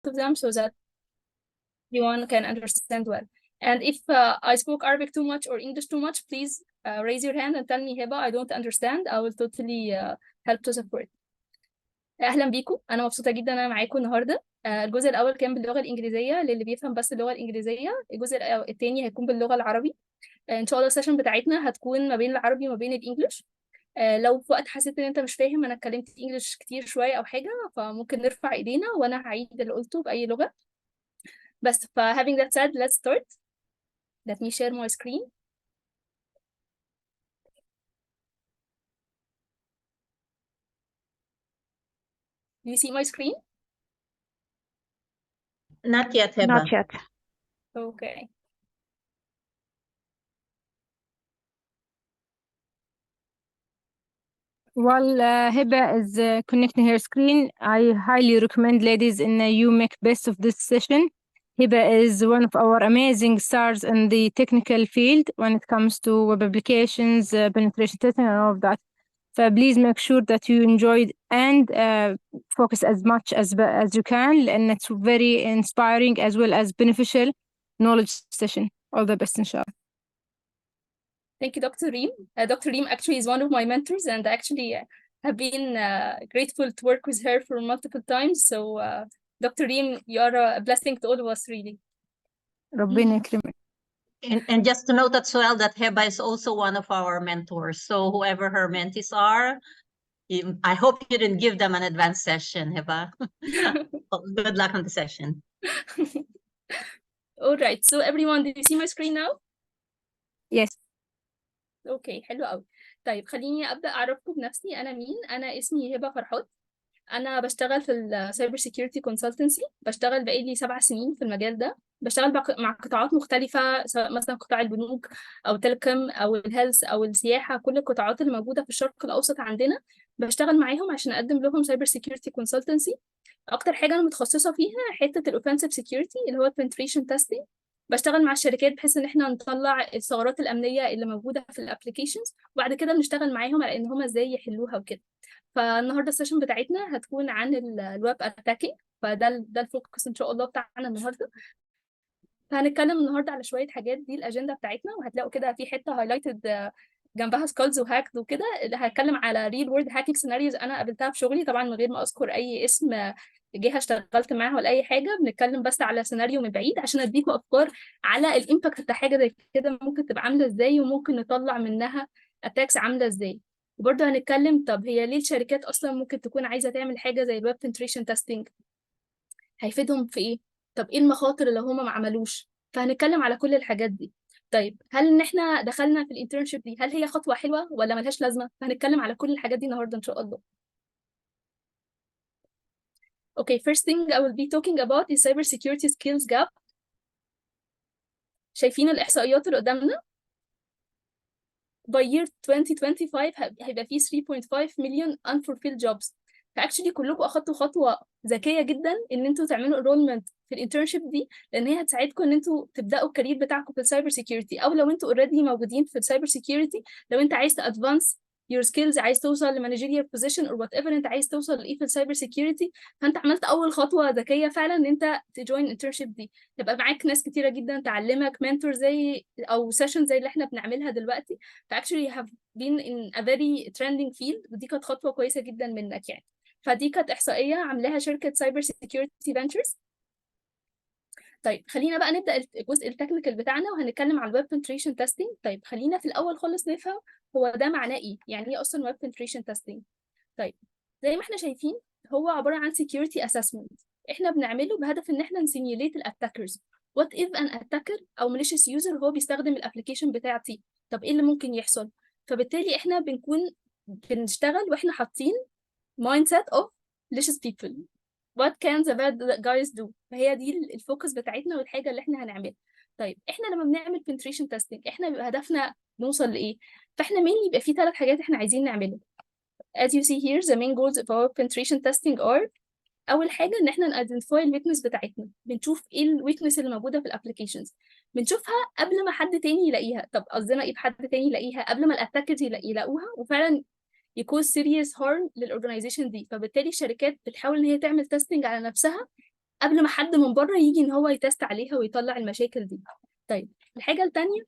of them so that everyone can understand well. And if I spoke Arabic too much or English too much, please raise your hand and tell me, Heba, I don't understand. I will totally help to support. أهلا بيكم. أنا مبسوطة جدا أنا معاكم النهاردة. الجزء الأول كان باللغة الإنجليزية للي بيفهم بس اللغة الإنجليزية. الجزء الثاني هيكون باللغة العربي. إن شاء الله السيشن بتاعتنا هتكون ما بين العربي وما بين الإنجليش. لو في وقت حسيت إن أنت مش فاهم أنا اتكلمت إنجليش كتير شوية أو حاجة فممكن نرفع إيدينا وأنا هعيد اللي قلته بأي لغة. بس having that said, let's start. Let me share my screen. Do you see my screen? Not yet, Heba. Not yet. Okay. While Heba is connecting her screen, I highly recommend ladies you make best of this session. Heba is one of our amazing stars in the technical field when it comes to web applications, penetration testing, and all of that. So please make sure that you enjoy and focus as much as you can, and it's very inspiring as well as beneficial knowledge session. All the best, inshallah. Thank you, Dr. Reem. Dr. Reem actually is one of my mentors, and actually have been grateful to work with her for multiple times. So, Dr. Reem, you are a blessing to all of us, really. ربنا يكرمك. And just to note as well that Heba is also one of our mentors. So whoever her mentees are, I hope you didn't give them an advanced session, Heba. Good luck on the session. All right. So everyone, did you see my screen now? Yes. اوكي حلو قوي. طيب خليني ابدا اعرفكم بنفسي. انا مين؟ انا اسمي هبه فرحات. انا بشتغل في السايبر سيكيورتي كونسلتنسي. بشتغل بقالي 7 سنين في المجال ده. بشتغل مع قطاعات مختلفه سواء مثلا قطاع البنوك او تلكم او الهيلث او السياحه. كل القطاعات اللي موجوده في الشرق الاوسط عندنا بشتغل معاهم عشان اقدم لهم سايبر سيكيورتي كونسلتنسي. اكتر حاجه انا متخصصه فيها حته الاوفنسيف سيكيورتي اللي هو البنتريشن تيستنج. بشتغل مع الشركات بحيث ان احنا نطلع الثغرات الامنيه اللي موجوده في الابلكيشنز وبعد كده بنشتغل معاهم على ان هم ازاي يحلوها وكده. فالنهارده السيشن بتاعتنا هتكون عن الويب اتاكينج. فده الفوكس ان شاء الله بتاعنا النهارده. فهنتكلم النهارده على شويه حاجات. دي الاجنده بتاعتنا وهتلاقوا كده في حته هايلايتد جنبها سكولز وهاكد وكده اللي هتكلم على ريل وورد هاكينج سيناريوز انا قابلتها في شغلي طبعا من غير ما اذكر اي اسم جهه اشتغلت معاها ولا اي حاجه. بنتكلم بس على سيناريو من بعيد عشان اديكم افكار على الامباكت بتاع حاجه زي كده ممكن تبقى عامله ازاي وممكن نطلع منها اتاكس عامله ازاي. وبرضه هنتكلم طب هي ليه الشركات اصلا ممكن تكون عايزه تعمل حاجه زي الويب بنتريشن تيستنج؟ هيفيدهم في ايه؟ طب ايه المخاطر اللي هم ما عملوش؟ فهنتكلم على كل الحاجات دي. طيب هل ان احنا دخلنا في الانترنشيب دي هل هي خطوه حلوه ولا ملهاش لازمه؟ فهنتكلم على كل الحاجات دي النهارده ان شاء الله. Okay, first thing I will be talking about is cybersecurity skills gap. شايفين الإحصائيات اللي قدامنا؟ By year 2025 هيبقى فيه 3.5 million unfulfilled jobs. فاكشلي كلكم أخدتوا خطوة ذكية جدا إن أنتوا تعملوا enrollment في الانترنشيب دي لأن هي هتساعدكم إن أنتوا تبدأوا الكارير بتاعكم في السايبر سيكيورتي أو لو أنتوا already موجودين في السايبر سيكيورتي لو أنت عايز تادفانس your skills عايز توصل لمانجيريال بوزيشن or whatever انت عايز توصل لايه في السايبر سيكيورتي فانت عملت اول خطوه ذكيه فعلا ان انت تجوين انترنشيب دي. يبقى معاك ناس كتيره جدا تعلمك منتور زي او سيشن زي اللي احنا بنعملها دلوقتي. فاكشلي have been in a very trending field ودي كانت خطوه كويسه جدا منك يعني. فدي كانت احصائيه عاملاها شركه سايبر سيكيورتي فينتشرز. طيب خلينا بقى نبدا الجزء التكنيكال بتاعنا وهنتكلم على الويب بنتريشن تيستنج. طيب خلينا في الاول خالص نفهم هو ده معناه ايه؟ يعني ايه اصلا ويب بنتريشن تيستنج؟ طيب زي ما احنا شايفين هو عباره عن security assessment احنا بنعمله بهدف ان احنا نسيميوليت الاتاكرز. وات اف ان اتاكر او malicious يوزر هو بيستخدم الابلكيشن بتاعتي طب ايه اللي ممكن يحصل؟ فبالتالي احنا بنكون بنشتغل واحنا حاطين mindset of malicious people. What can the bad guys do؟ فهي دي الفوكس بتاعتنا والحاجه اللي احنا هنعملها. طيب احنا لما بنعمل penetration testing احنا بيبقى هدفنا نوصل لايه؟ فاحنا mainly يبقى في 3 حاجات احنا عايزين نعملها. As you see here the main goals of our penetration testing are اول حاجه ان احنا identify الويكنس بتاعتنا. بنشوف ايه الويكنس اللي موجوده في الابلكيشنز بنشوفها قبل ما حد تاني يلاقيها. طب قصدنا ايه بحد تاني يلاقيها؟ قبل ما الاتاكرز يلاقوها وفعلا يكون serious harm للاورجنايزيشن دي. فبالتالي الشركات بتحاول ان هي تعمل تيستنج على نفسها قبل ما حد من بره يجي ان هو يتست عليها ويطلع المشاكل دي. طيب الحاجه الثانيه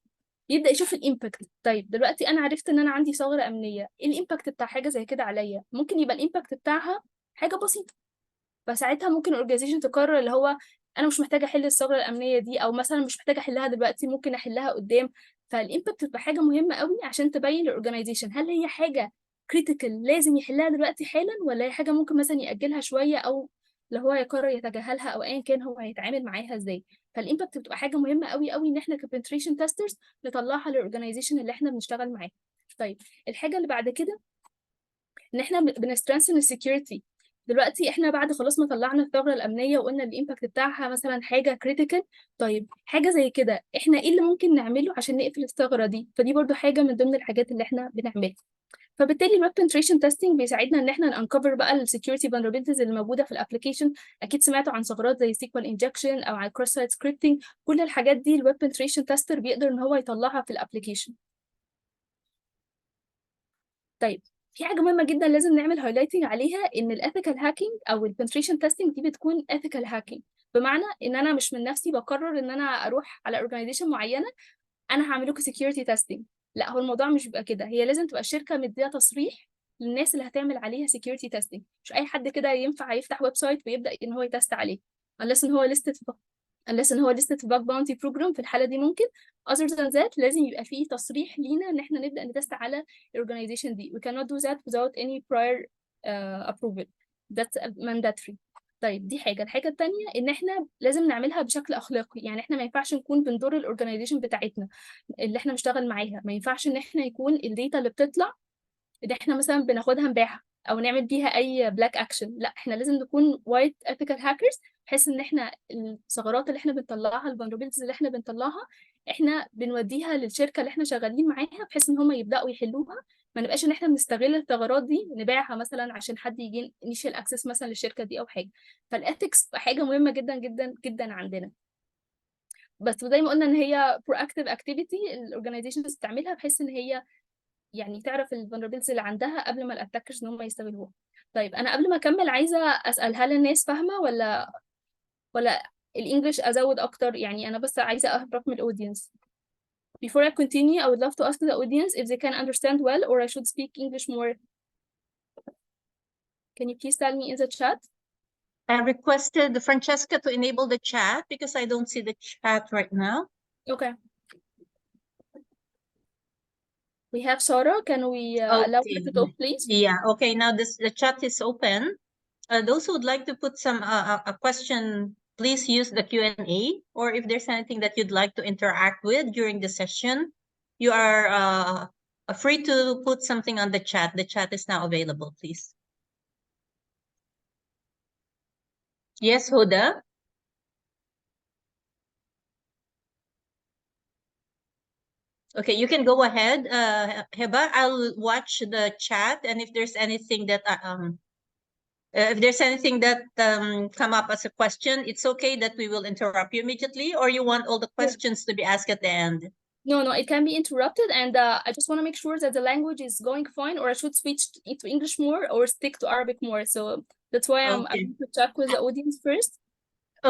يبدا يشوف الامباكت. طيب دلوقتي انا عرفت ان انا عندي ثغره امنيه، ايه الامباكت بتاع حاجه زي كده عليا؟ ممكن يبقى الامباكت بتاعها حاجه بسيطه، فساعتها ممكن الاورجنايزيشن تقرر اللي هو انا مش محتاجه احل الثغره الامنيه دي، او مثلا مش محتاجه احلها دلوقتي، ممكن احلها قدام. فالامباكت بتبقى حاجه مهمه قوي عشان تبين للاورجنايزيشن هل هي حاجه كريتيكال لازم يحلها دلوقتي حالا، ولا هي حاجه ممكن مثلا ياجلها شويه، او اللي هو يقرر يتجاهلها، او ايا كان هو هيتعامل معاها ازاي. فالامباكت بتبقى حاجه مهمه قوي قوي ان احنا كبنتريشن تيسترز نطلعها للاورجنايزيشن اللي احنا بنشتغل معاه. طيب الحاجه اللي بعد كده ان احنا بنسترنسن السكيورتي. دلوقتي احنا بعد خلاص ما طلعنا الثغره الامنيه وقلنا الامباكت بتاعها مثلا حاجه كريتيكال، طيب حاجه زي كده احنا ايه اللي ممكن نعمله عشان نقفل الثغره دي؟ فدي برضو حاجه من ضمن الحاجات اللي احنا بنعملها. فبالتالي الويب بنتريشن تيستنج بيساعدنا ان احنا نانكفر بقى السكيورتي فولنربيلتيز اللي موجوده في الابلكيشن. اكيد سمعتوا عن ثغرات زي سيكوال انجكشن او عن كروس سايت سكريبتنج، كل الحاجات دي الويب بنتريشن تيستر بيقدر ان هو يطلعها في الابلكيشن. طيب في حاجه مهمه جدا لازم نعمل هايلايتنج عليها، ان الاثيكال هاكينج او البنتريشن تيستنج دي بتكون اثيكال هاكينج، بمعنى ان انا مش من نفسي بقرر ان انا اروح على اورجانيزيشن معينه انا هعمل لكم سكيورتي تيستنج. لا، هو الموضوع مش بيبقى كده، هي لازم تبقى الشركه مديه تصريح للناس اللي هتعمل عليها سكيورتي تيستنج. مش اي حد كده ينفع يفتح ويب سايت ويبدا ان هو يتست عليه unless ان هو listed في bug bounty program. في الحالة دي ممكن. other than that لازم يبقى فيه تصريح لينا ان احنا نبدأ نتست على organization دي. we cannot do that without any prior approval. that's mandatory. طيب دي حاجة. الحاجة التانية ان احنا لازم نعملها بشكل اخلاقي، يعني احنا ما ينفعش نكون بنضر الاورجنايزيشن بتاعتنا اللي احنا بنشتغل معاها. ما ينفعش ان احنا يكون الداتا اللي بتطلع ان احنا مثلا بناخدها نبيعها او نعمل بيها اي بلاك اكشن. لا، احنا لازم نكون وايت ethical هاكرز، بحيث ان احنا الثغرات اللي احنا بنطلعها، الفولنربيلتيز اللي احنا بنطلعها، احنا بنوديها للشركه اللي احنا شغالين معاها بحيث ان هم يبداوا يحلوها. ما نبقاش ان احنا بنستغل الثغرات دي نبيعها مثلا عشان حد يجي initial access مثلا للشركه دي او حاجه. فالاثكس حاجه مهمه جدا جدا جدا عندنا. بس زي ما قلنا ان هي proactive activity الاورجنايزيشنز بتعملها بحيث ان هي يعني تعرف الفولنربيلتيز اللي عندها قبل ما الاتاكرز ان هم يستغلوها. طيب انا قبل ما اكمل عايزه اسال هل الناس فاهمه ولا الانجليش ازود اكتر؟ يعني انا بس عايزه اعرف من الاودينس. Before I continue, I would love to ask the audience if they can understand well or I should speak English more. Can you please tell me in the chat? I requested Francesca to enable the chat because I don't see the chat right now. Okay. We have Sarah. Can we allow her to talk, please? Yeah, okay, now the chat is open. Those who would like to put some a question, please use the Q&A, or if there's anything that you'd like to interact with during the session, you are free to put something on the chat. The chat is now available, please. Yes, Huda? Okay, you can go ahead, Heba. I'll watch the chat, and if there's anything that come up as a question, it's okay that we will interrupt you immediately, or you want all the questions to be asked at the end? No, it can be interrupted, and I just want to make sure that the language is going fine, or I should switch to English more or stick to Arabic more. So that's why I'm going to check with the audience first.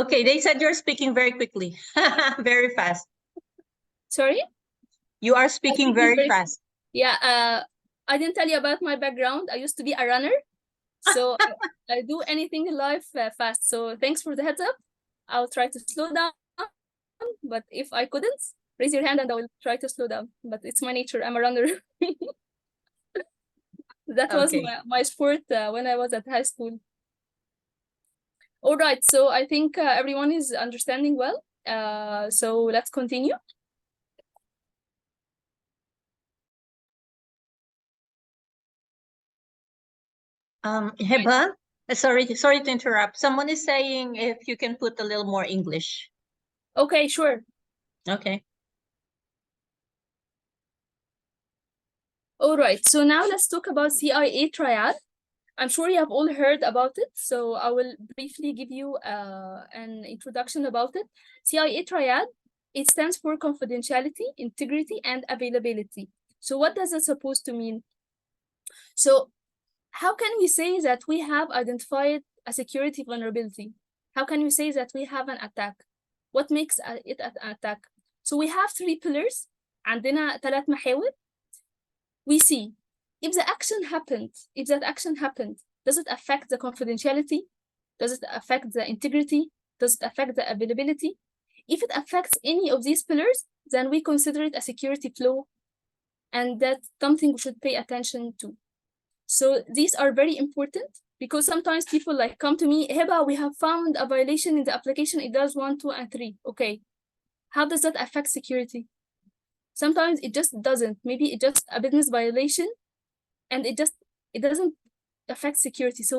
Okay, they said you're speaking very quickly, very fast. Sorry? You are speaking very fast. Yeah, I didn't tell you about my background. I used to be a runner, so I do anything in life fast. So thanks for the heads up. I'll try to slow down, but if I couldn't, raise your hand and I will try to slow down. But it's my nature. I'm a runner. That was my sport when I was at high school. All right, so I think everyone is understanding well. So let's continue. Heba, sorry to interrupt. Someone is saying if you can put a little more English. Okay, sure. Okay. All right, so now let's talk about CIA triad. I'm sure you have all heard about it, so I will briefly give you an introduction about it. CIA triad, it stands for confidentiality, integrity, and availability. So what does it supposed to mean? So how can we say that we have identified a security vulnerability? How can you say that we have an attack? What makes it an attack? So we have 3 pillars. عندنا 3 محاور. We see if the action happened, if that action happened, does it affect the confidentiality? Does it affect the integrity? Does it affect the availability? If it affects any of these pillars, then we consider it a security flaw, and that's something we should pay attention to. So these are very important because sometimes people like come to me, Heba, we have found a violation in the application. It does 1, 2, and 3. Okay, how does that affect security? Sometimes it just doesn't. Maybe it's just a business violation, and it doesn't affect security. So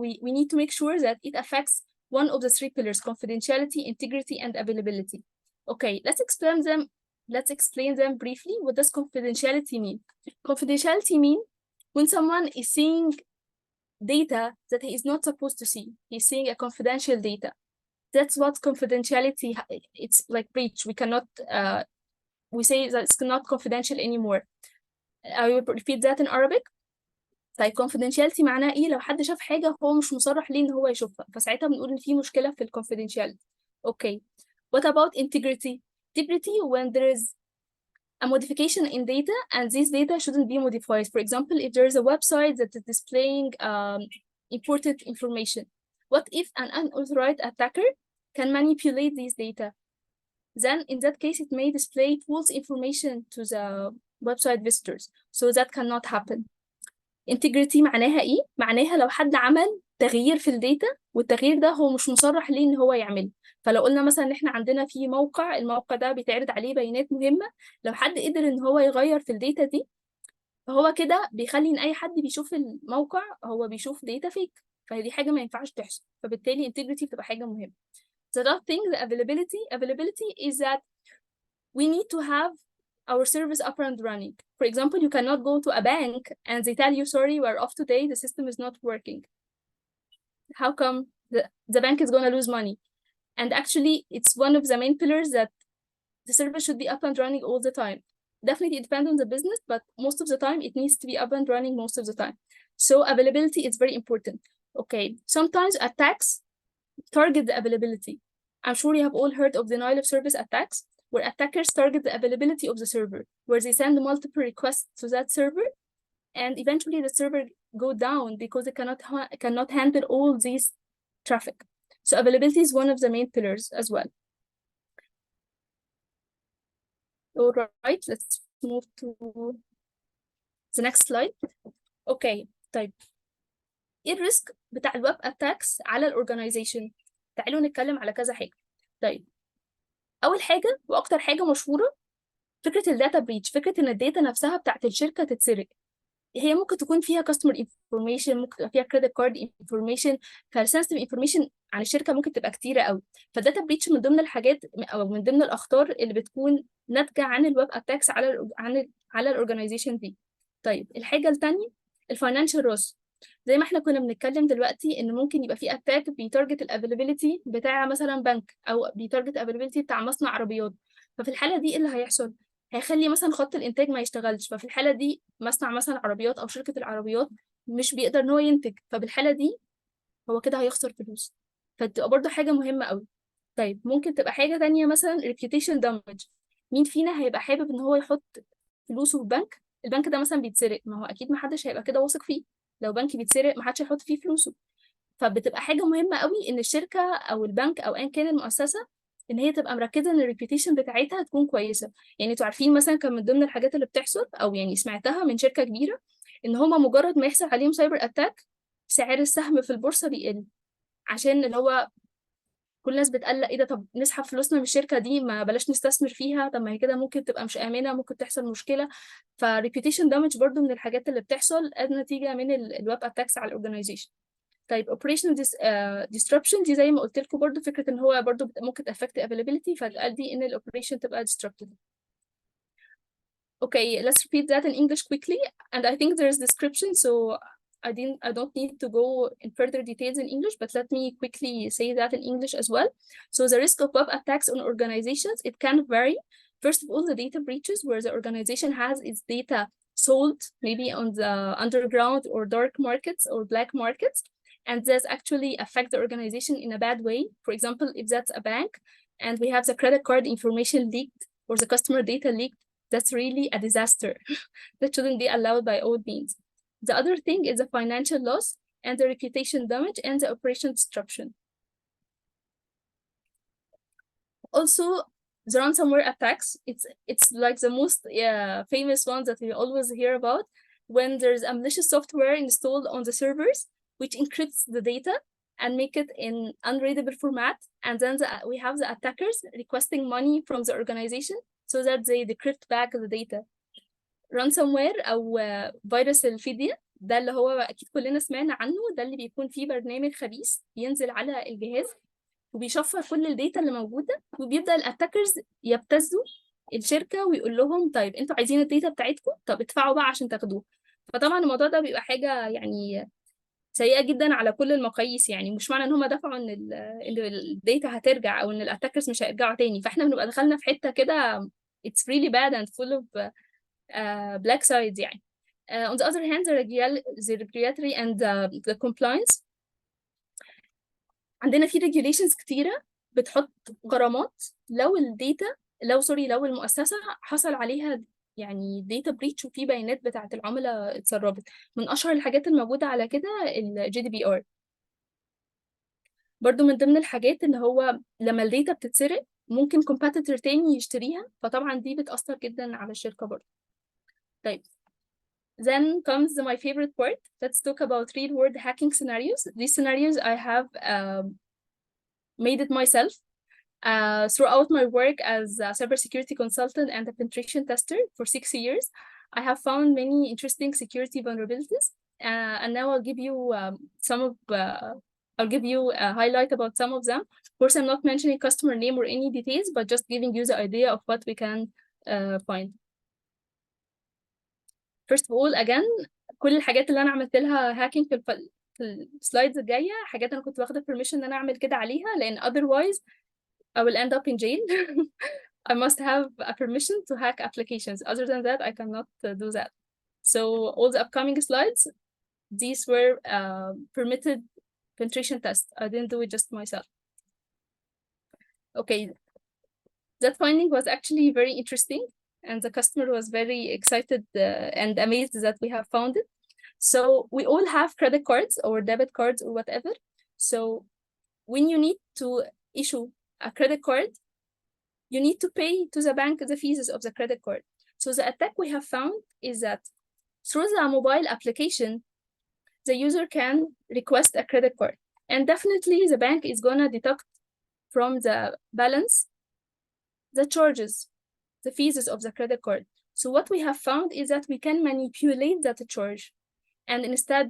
we need to make sure that it affects one of the 3 pillars: confidentiality, integrity, and availability. Okay, let's explain them briefly. What does confidentiality mean? Confidentiality means when someone is seeing data that he is not supposed to see. He's seeing a confidential data. That's what confidentiality, it's like breach. We cannot, we say that it's not confidential anymore. I will repeat that in Arabic. طيب confidentiality معناه ايه؟ لو حد شاف حاجة هو مش مصرح ليه ان هو يشوفها، فساعتها بنقول ان في مشكلة في confidentiality. Okay. What about integrity? Integrity when there is a modification in data and this data shouldn't be modified. For example, if there is a website that is displaying important information, what if an unauthorized attacker can manipulate these data? Then in that case, it may display false information to the website visitors. So that cannot happen. Integrity معناها ايه؟ معناها لو حد عمل تغيير في الداتا والتغيير ده هو مش مصرح ليه ان هو يعمله. فلو قلنا مثلا ان احنا عندنا في موقع، الموقع ده بيتعرض عليه بيانات مهمة، لو حد قدر ان هو يغير في الداتا دي فهو كده بيخلي ان اي حد بيشوف الموقع هو بيشوف داتا فيك، فدي حاجة ما ينفعش تحصل. فبالتالي integrity بتبقى حاجة مهمة. The other thing, the availability is that we need to have our service up and running. For example, you cannot go to a bank and they tell you, sorry, we're off today, the system is not working. How come? The bank is going to lose money. And actually, it's one of the main pillars that the service should be up and running all the time. Definitely, it depends on the business, but most of the time, it needs to be up and running most of the time. So availability is very important. Okay, sometimes attacks target the availability. I'm sure you have all heard of denial of service attacks, where attackers target the availability of the server, where they send multiple requests to that server, and eventually the server go down because it cannot handle all these traffic. So availability is one of the main pillars as well. All right, let's move to the next slide. Okay, طيب ايه الريسك بتاع الويب اتاكس على الاورجنايزيشن؟ تعالوا نتكلم على كذا حاجة. طيب أول حاجة وأكتر حاجة مشهورة فكرة الداتا بريتش، فكرة إن الداتا نفسها بتاعت الشركة تتسرق. هي ممكن تكون فيها customer information، ممكن تبقى فيها credit card information، فالsensitive information عن الشركة ممكن تبقى كتيرة قوي. فالداتا بريتش من ضمن الحاجات أو من ضمن الأخطار اللي بتكون ناتجة عن الويب اتاكس على الأورجنايزيشن دي. طيب الحاجة التانية الفاينانشال روس. زي ما احنا كنا بنتكلم دلوقتي ان ممكن يبقى في اتاك بيتارجت الافيلابيلتي بتاع مثلا بنك او بيتارجت الافيلابيلتي بتاع مصنع عربيات. ففي الحاله دي ايه اللي هيحصل؟ هيخلي مثلا خط الانتاج ما يشتغلش، ففي الحاله دي مصنع مثلا عربيات او شركه العربيات مش بيقدر ان هو ينتج، فبالحاله دي هو كده هيخسر فلوس. فتبقى برضو حاجه مهمه قوي. طيب ممكن تبقى حاجه تانية مثلا reputation damage. مين فينا هيبقى حابب ان هو يحط فلوسه في بنك البنك ده مثلا بيتسرق؟ ما هو اكيد ما حدش هيبقى كده واثق فيه. لو بنك بيتسرق ما حدش هيحط فيه فلوسه. فبتبقى حاجه مهمه قوي ان الشركه او البنك او ايا كان المؤسسه ان هي تبقى مركزه ان الريبيوتيشن بتاعتها تكون كويسه. يعني انتوا عارفين مثلا كان من ضمن الحاجات اللي بتحصل او يعني سمعتها من شركه كبيره ان هما مجرد ما يحصل عليهم سايبر اتاك سعر السهم في البورصه بيقل، عشان اللي هو كل الناس بتقلق ايه ده، طب نسحب فلوسنا من الشركه دي، ما بلاش نستثمر فيها، طب ما هي كده ممكن تبقى مش امنه، ممكن تحصل مشكله. فريبيوتيشن دامج برضو من الحاجات اللي بتحصل نتيجه من الويب اتاكس على الاورجنايزيشن. طيب operational disruption دي زي ما قلت لكم برضو فكره ان هو برضو ممكن affect availability فتؤدي ان الاوبريشن تبقى disrupted. Okay, let's repeat that in English quickly, and I think there is description, so I don't need to go in further details in English, but let me quickly say that in English as well. So the risk of web attacks on organizations, it can vary. First of all, the data breaches where the organization has its data sold, maybe on the underground or dark markets or black markets. and that's actually affect the organization in a bad way. For example, if that's a bank and we have the credit card information leaked or the customer data leaked, that's really a disaster. That shouldn't be allowed by all means. The other thing is the financial loss and the reputation damage and the operation disruption. Also, the ransomware attacks, it's like the most famous ones that we always hear about, when there's a malicious software installed on the servers, which encrypts the data and make it in unreadable format. And then we have the attackers requesting money from the organization so that they decrypt back the data. ransomware أو فيروس الفدية ده اللي هو أكيد كلنا سمعنا عنه، ده اللي بيكون فيه برنامج خبيث بينزل على الجهاز وبيشفر كل الداتا اللي موجودة، وبيبدأ الاتاكرز يبتزوا الشركة ويقول لهم طيب انتوا عايزين الداتا بتاعتكم، طب ادفعوا بقى عشان تاخدوه. فطبعا الموضوع ده بيبقى حاجة يعني سيئة جدا على كل المقاييس، يعني مش معنى ان هم دفعوا ان الداتا هترجع او ان الاتاكرز مش هيرجعوا تاني، فاحنا بنبقى دخلنا في حتة كده it's really bad and full of black sides يعني. On the other hand, the regulatory and the compliance، عندنا في regulations كتيرة بتحط غرامات لو لو المؤسسة حصل عليها يعني data breach وفي بيانات بتاعة العملاء اتسربت. من أشهر الحاجات الموجودة على كده ال GDPR. برضو من ضمن الحاجات إن هو لما الداتا بتتسرق ممكن competitor تاني يشتريها، فطبعا دي بتأثر جدا على الشركة برضو. طيب. Then comes my favorite part. Let's talk about real-world hacking scenarios. These scenarios I have made it myself throughout my work as a cybersecurity consultant and a penetration tester for 6 years. I have found many interesting security vulnerabilities, and now I'll give you I'll give you a highlight about some of them. Of course, I'm not mentioning customer name or any details, but just giving you the idea of what we can find. First of all, again, كل الحاجات اللي أنا عملت لها hacking في السلايدز الجاية حاجات أنا كنت واخدة permission إن أنا أعمل كده عليها، لأن otherwise I will end up in jail. I must have a permission to hack applications. Other than that, I cannot do that. So all the upcoming slides, these were permitted penetration tests. I didn't do it just myself. Okay, that finding was actually very interesting, and the customer was very excited and amazed that we have found it. So we all have credit cards or debit cards or whatever. So when you need to issue a credit card, you need to pay to the bank the fees of the credit card. So the attack we have found is that through the mobile application, the user can request a credit card, and definitely the bank is gonna deduct from the balance the charges, the fees of the credit card. So what we have found is that we can manipulate that charge, and instead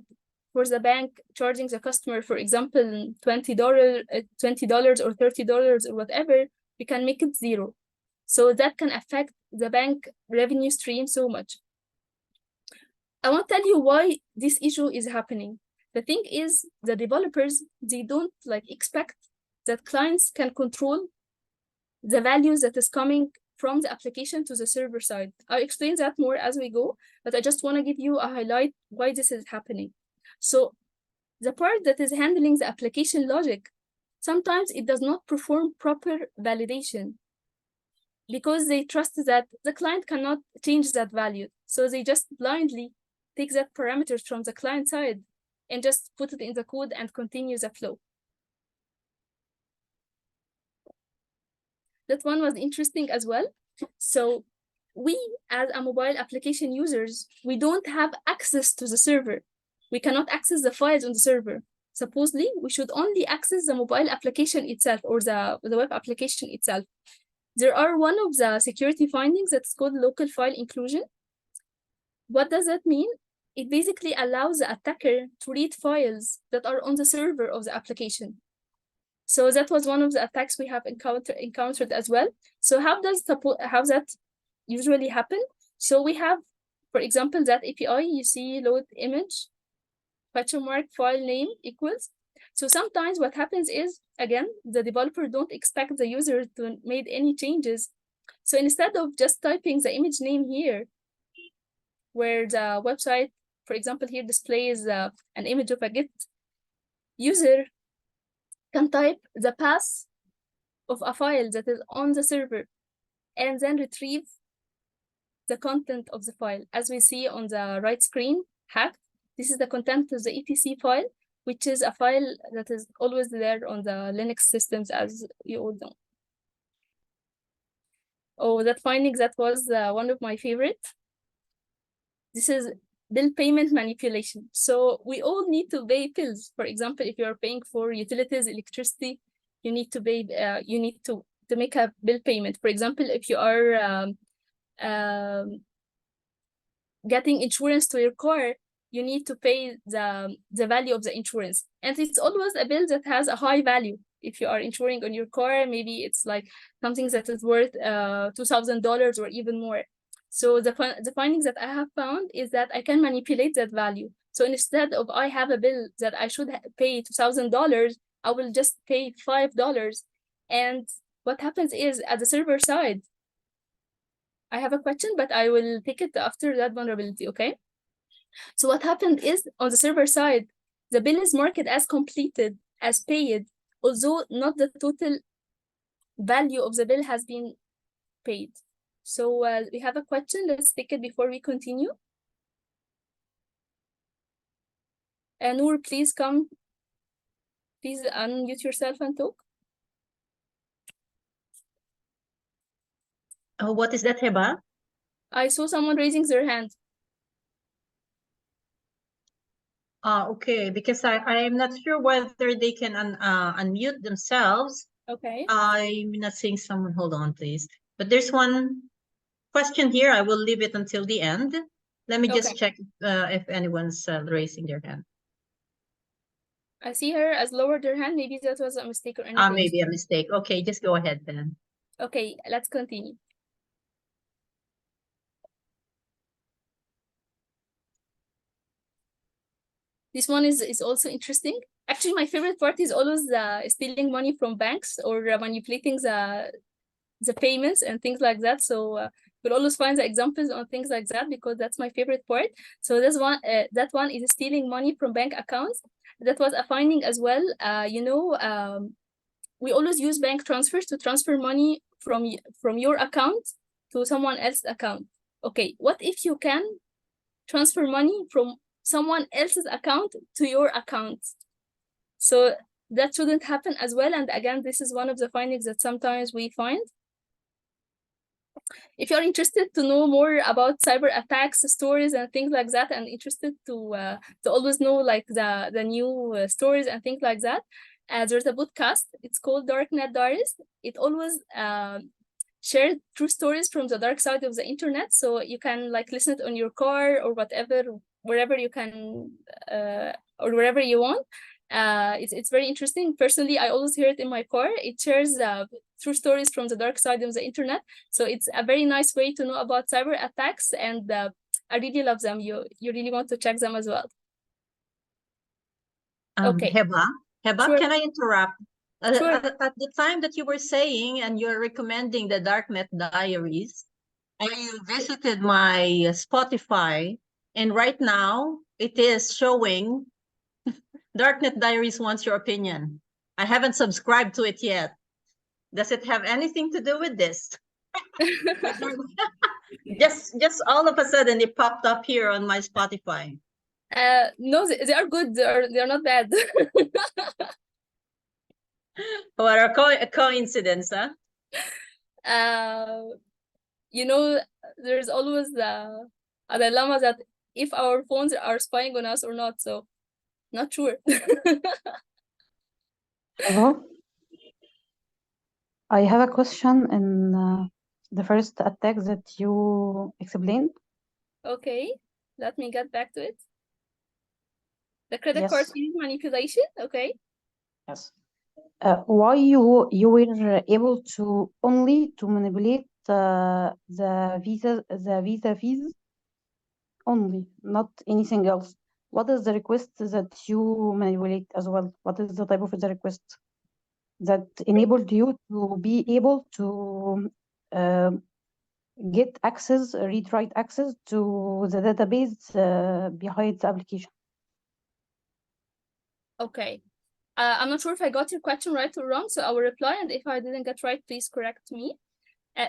for the bank charging the customer, for example, $20 or $30 or whatever, we can make it zero. So that can affect the bank revenue stream so much. I won't tell you why this issue is happening. The thing is, the developers, they don't expect that clients can control the values that is coming from the application to the server side. I'll explain that more as we go, but I just want to give you a highlight why this is happening. So the part that is handling the application logic, sometimes it does not perform proper validation because they trust that the client cannot change that value. So they just blindly take that parameters from the client side and just put it in the code and continue the flow. That one was interesting as well. So we, as a mobile application users, we don't have access to the server. We cannot access the files on the server. Supposedly, we should only access the mobile application itself or the web application itself. There are one of the security findings that's called local file inclusion. What does that mean? It basically allows the attacker to read files that are on the server of the application. So that was one of the attacks we have encountered as well. So how that usually happen? So we have, for example, that API, you see load image, $file name equals. So sometimes what happens is, again, the developer don't expect the user to make any changes. So instead of just typing the image name here, where the website, for example, here displays an image of a gift, user can type the path of a file that is on the server and then retrieve the content of the file. As we see on the right screen, hacked, this is the content of the etc file, which is a file that is always there on the Linux systems, as you all know. Oh, that finding, that was one of my favorite. This is bill payment manipulation. So we all need to pay bills. For example, if you are paying for utilities, electricity, you need to pay. You need to make a bill payment. For example, if you are getting insurance to your car, you need to pay the value of the insurance, and it's always a bill that has a high value. If you are insuring on your car, maybe it's like something that is worth $2,000 or even more. So the findings that I have found is that I can manipulate that value. So instead of I have a bill that I should pay $2,000, I will just pay $5. And what happens is, at the server side, I have a question, but I will take it after that vulnerability, okay? So what happened is, on the server side, the bill is marked as completed, as paid, although not the total value of the bill has been paid. So we have a question. Let's take it before we continue. Noor, please come. Please unmute yourself and talk. Oh, what is that, Heba? I saw someone raising their hand. Okay, because I'm not sure whether they can unmute themselves. Okay. I'm not seeing someone. Hold on, please. But there's one question here. I will leave it until the end. Let me just check if anyone's raising their hand. I see her as lowered their hand. Maybe that was a mistake or anything. Maybe a mistake. Okay, just go ahead then. Okay, let's continue. This one is also interesting. Actually, my favorite part is always stealing money from banks or manipulating the payments and things like that. So we'll always find the examples on things like that, because that's my favorite part. So this one, that one is stealing money from bank accounts. That was a finding as well. We always use bank transfers to transfer money from your account to someone else's account. Okay, what if you can transfer money from someone else's account to your account? So that shouldn't happen as well. And again, this is one of the findings that sometimes we find. If you're interested to know more about cyber attacks, stories, and things like that, and interested to always know like the new stories and things like that, there's a podcast. It's called Darknet Diaries. It always shares true stories from the dark side of the internet. So you can like listen it on your car or whatever, wherever you can, or wherever you want. It's very interesting. Personally, I always hear it in my car. It shares true stories from the dark side of the internet. So it's a very nice way to know about cyber attacks, and I really love them. You really want to check them as well. Okay. Heba, Sure. Can I interrupt? Sure. At the time that you were saying and you're recommending the Darknet Diaries, I visited my Spotify, and right now it is showing Darknet Diaries wants your opinion. I haven't subscribed to it yet. Does it have anything to do with this? just all of a sudden it popped up here on my Spotify. No, they are good. They're not bad. What a coincidence, huh? You know, there's always the dilemma that if our phones are spying on us or not. So, not sure. Hello. I have a question in the first attack that you explained. Okay, let me get back to it. The credit Yes. card manipulation. Okay. Yes. Why you were able to only to manipulate the visa fees only, not anything else? What is the request that you manipulate as well? What is the type of the request that enabled you to be able to get access, read-write access to the database behind the application? Okay. I'm not sure if I got your question right or wrong, so I will reply, and if I didn't get right, please correct me.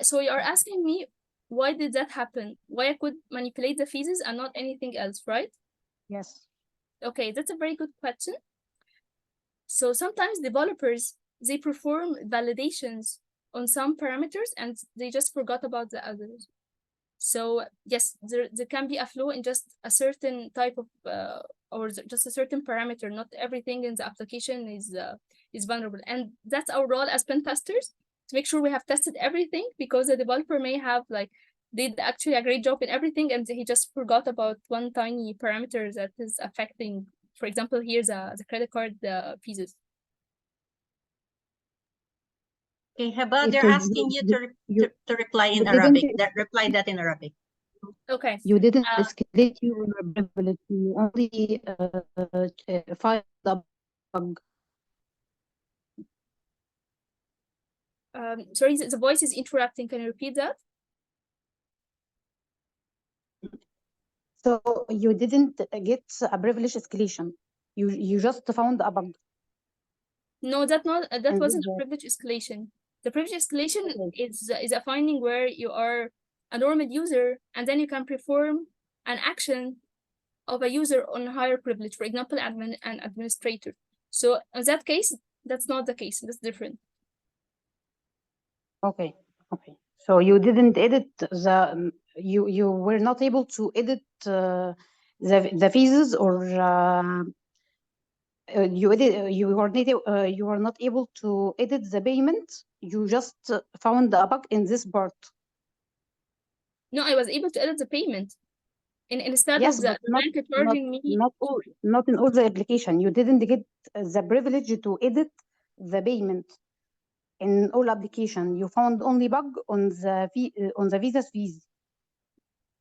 So you are asking me, why did that happen? Why I could manipulate the fees and not anything else, right? Yes. Okay, that's a very good question. So sometimes developers, they perform validations on some parameters and they just forgot about the others. So yes, there can be a flaw in just a certain type of or just a certain parameter. Not everything in the application is vulnerable, and that's our role as pen testers, to make sure we have tested everything, because the developer may have did actually a great job in everything and he just forgot about one tiny parameter that is affecting, for example, here the credit card fees. Okay, Heba, they're So asking you to reply in you Arabic. didn't Reply that in Arabic. Okay. you didn't escalate your privilege. You only filed a bug. Sorry, the voice is interrupting. Can you repeat that? So you didn't get a privilege escalation. You just found a bug. No, that And wasn't a the- privilege escalation. The privilege escalation Okay. is a finding where you are a normal user and then you can perform an action of a user on higher privilege, for example, an administrator. So in that case, that's not the case. That's different. Okay. Okay. So you didn't edit you were not able to edit the fees, or you were not able to edit the payment. You just found a bug in this part. No, I was able to edit the payment. Instead Yes, of but the bank charging me. not in all the application. You didn't get the privilege to edit the payment in all application. You found only bug on the visa fees.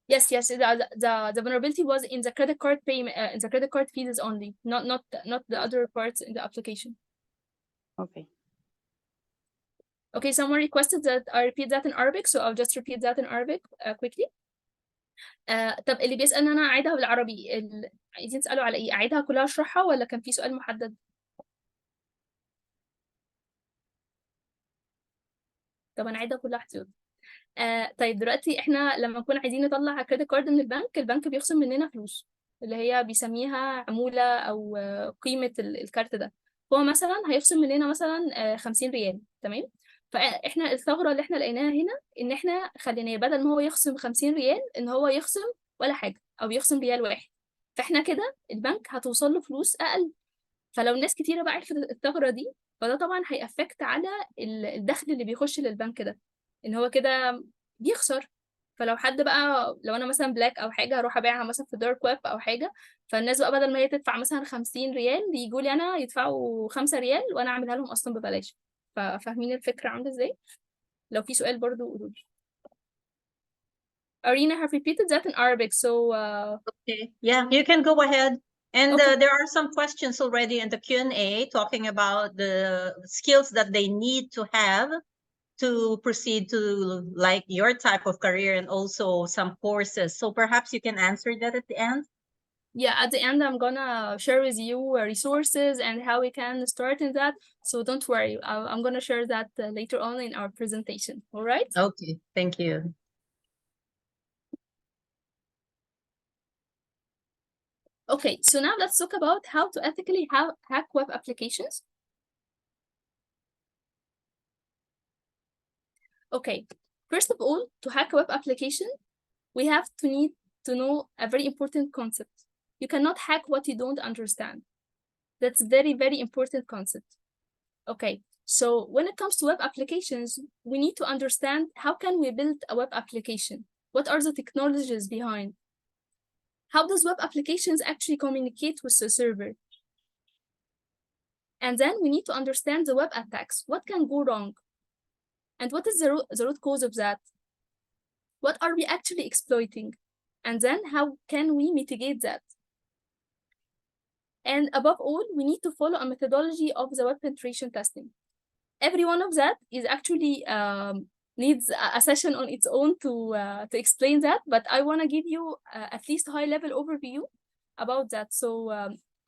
Yes, the vulnerability was in the credit card payment, in the credit card fees only, not the other parts in the application. Okay. Okay, someone requested that I repeat that in Arabic, so I'll just repeat that in Arabic quickly. طب اللي بيسأل ان انا اعيدها بالعربي، عايزين تسألوا على ايه؟ اعيدها كلها اشرحها ولا كان في سؤال محدد؟ طب انا اعيدها كلها احتياط. طيب دلوقتي احنا لما نكون عايزين نطلع كريدت كارد من البنك بيخصم مننا فلوس اللي هي بيسميها عمولة او قيمة الكارت ده. هو مثلا هيخصم مننا مثلا 50 ريال، تمام؟ فاحنا الثغرة اللي احنا لقيناها هنا ان احنا خليناه بدل ما هو يخصم 50 ريال ان هو يخصم ولا حاجة او يخصم ريال واحد. فاحنا كده البنك هتوصل له فلوس اقل. فلو ناس كتيرة بقى عرفت الثغرة دي فده طبعا هيأفكت على الدخل اللي بيخش للبنك ده، ان هو كده بيخسر. فلو حد بقى، لو انا مثلا بلاك او حاجه هروح ابيعها مثلا في دارك ويب او حاجه، فالناس بقى بدل ما هي تدفع مثلا 50 ريال يجوا لي انا يدفعوا 5 ريال وانا اعملها لهم اصلا ببلاش. فاهمين الفكره عامله ازاي؟ لو في سؤال برضو قولوا لي. Irene, I have repeated that in Arabic, so Okay, yeah, you can go ahead. And okay. there are some questions already in the Q&A talking about the skills that they need to have to proceed to like your type of career, and also some courses. So perhaps you can answer that at the end. Yeah, at the end I'm gonna share with you resources and how we can start in that. So don't worry, I'm gonna share that later on in our presentation. All right? Okay, thank you. Okay, so now let's talk about how to ethically hack web applications. Okay, first of all, to hack a web application, we have to need to know a very important concept. You cannot hack what you don't understand. That's very, very important concept. Okay, so when it comes to web applications, we need to understand how can we build a web application? What are the technologies behind? How does web applications actually communicate with the server? And then we need to understand the web attacks. What can go wrong? And what is the root cause of that? What are we actually exploiting? And then how can we mitigate that? And above all, we need to follow a methodology of the web penetration testing. Every one of that is actually needs a session on its own to explain that, but I want to give you at least a high-level overview about that. So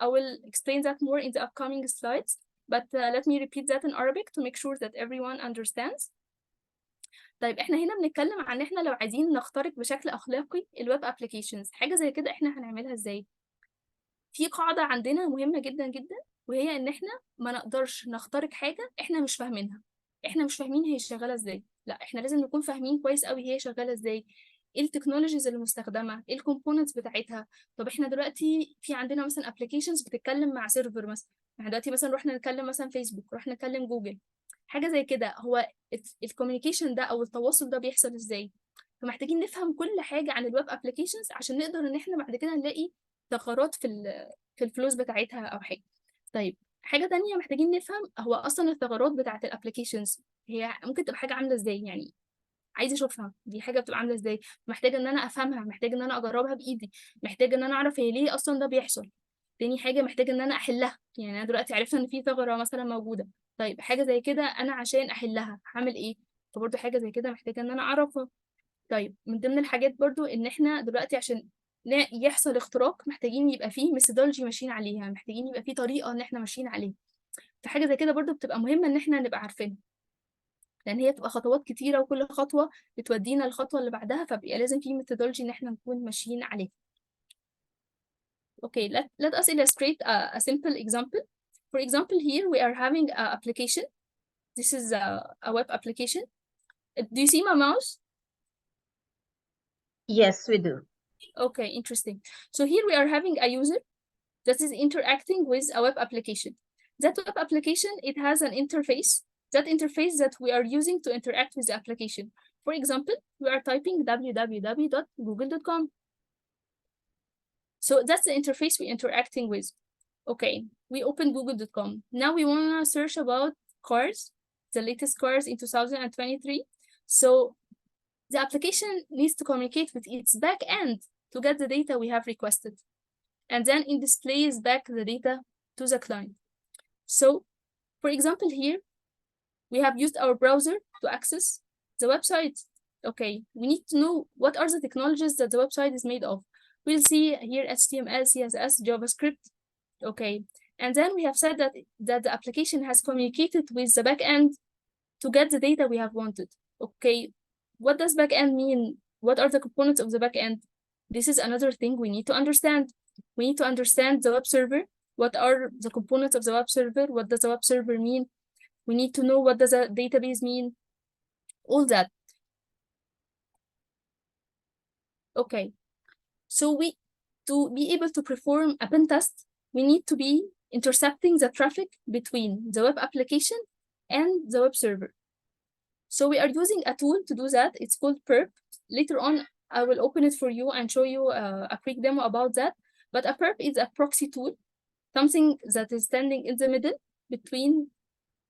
I will explain that more in the upcoming slides. but let me repeat that in Arabic to make sure that everyone understands. طيب احنا هنا بنتكلم عن احنا لو عايزين نخترق بشكل اخلاقي الويب ابلكيشنز، حاجه زي كده احنا هنعملها ازاي؟ في قاعده عندنا مهمه جدا جدا، وهي ان احنا ما نقدرش نخترق حاجه احنا مش فاهمينها. احنا مش فاهمين هي شغاله ازاي، لا احنا لازم نكون فاهمين كويس قوي هي شغاله ازاي، ايه التكنولوجيز اللي مستخدمه، ايه الكومبوننتس بتاعتها. طب احنا دلوقتي في عندنا مثلا ابلكيشنز بتتكلم مع سيرفر مثلا، احنا دلوقتي مثلا رحنا نتكلم مثلا فيسبوك، رحنا نتكلم جوجل، حاجه زي كده. هو الكوميونيكيشن ده او التواصل ده بيحصل ازاي؟ فمحتاجين نفهم كل حاجه عن الويب ابلكيشنز عشان نقدر ان احنا بعد كده نلاقي ثغرات في الفلوس بتاعتها او حاجه. طيب حاجه تانية محتاجين نفهم هو اصلا الثغرات بتاعت الابلكيشنز هي ممكن تبقى حاجه عامله ازاي، يعني عايزه اشوفها دي حاجه بتبقى عامله ازاي، محتاجه ان انا افهمها، محتاجه ان انا اجربها بايدي، محتاجه ان انا اعرف هي ليه اصلا ده بيحصل. تاني حاجه محتاجه ان انا احلها، يعني انا دلوقتي عرفت ان في ثغره مثلا موجوده، طيب حاجه زي كده انا عشان احلها هعمل ايه؟ فبرضه حاجه زي كده محتاجه ان انا اعرفها. طيب من ضمن الحاجات برضه ان احنا دلوقتي عشان يحصل اختراق محتاجين يبقى فيه ميثودولوجي ماشيين عليها، محتاجين يبقى فيه طريقه ان احنا ماشيين عليها. فحاجه زي كده برضه بتبقى مهمه ان احنا نبقى عارفينها، لان هي بتبقى خطوات كتيره وكل خطوه بتودينا الخطوه اللي بعدها، فبيبقى لازم في ميثودولوجي ان احنا نكون ماشيين عليها. Okay, let us illustrate a simple example. For example, here we are having an application. This is a web application. Do you see my mouse? Yes, we do. Okay, interesting. So here we are having a user that is interacting with a web application. That web application, it has an interface. That interface that we are using to interact with the application. For example, we are typing www.google.com. So that's the interface we're interacting with. Okay, we open google.com. Now we want to search about cars, the latest cars in 2023. So the application needs to communicate with its back end to get the data we have requested. And then it displays back the data to the client. So for example, here we have used our browser to access the website. Okay, we need to know what are the technologies that the website is made of. We'll see here HTML, CSS, JavaScript. Okay, and then we have said that the application has communicated with the backend to get the data we have wanted. Okay, what does backend mean? What are the components of the backend? This is another thing we need to understand. We need to understand the web server. What are the components of the web server? What does the web server mean? We need to know what does a database mean? All that. Okay, so to be able to perform a pen test, we need to be intercepting the traffic between the web application and the web server. So we are using a tool to do that. It's called perp. Later on, I will open it for you and show you a quick demo about that. But a perp is a proxy tool, something that is standing in the middle between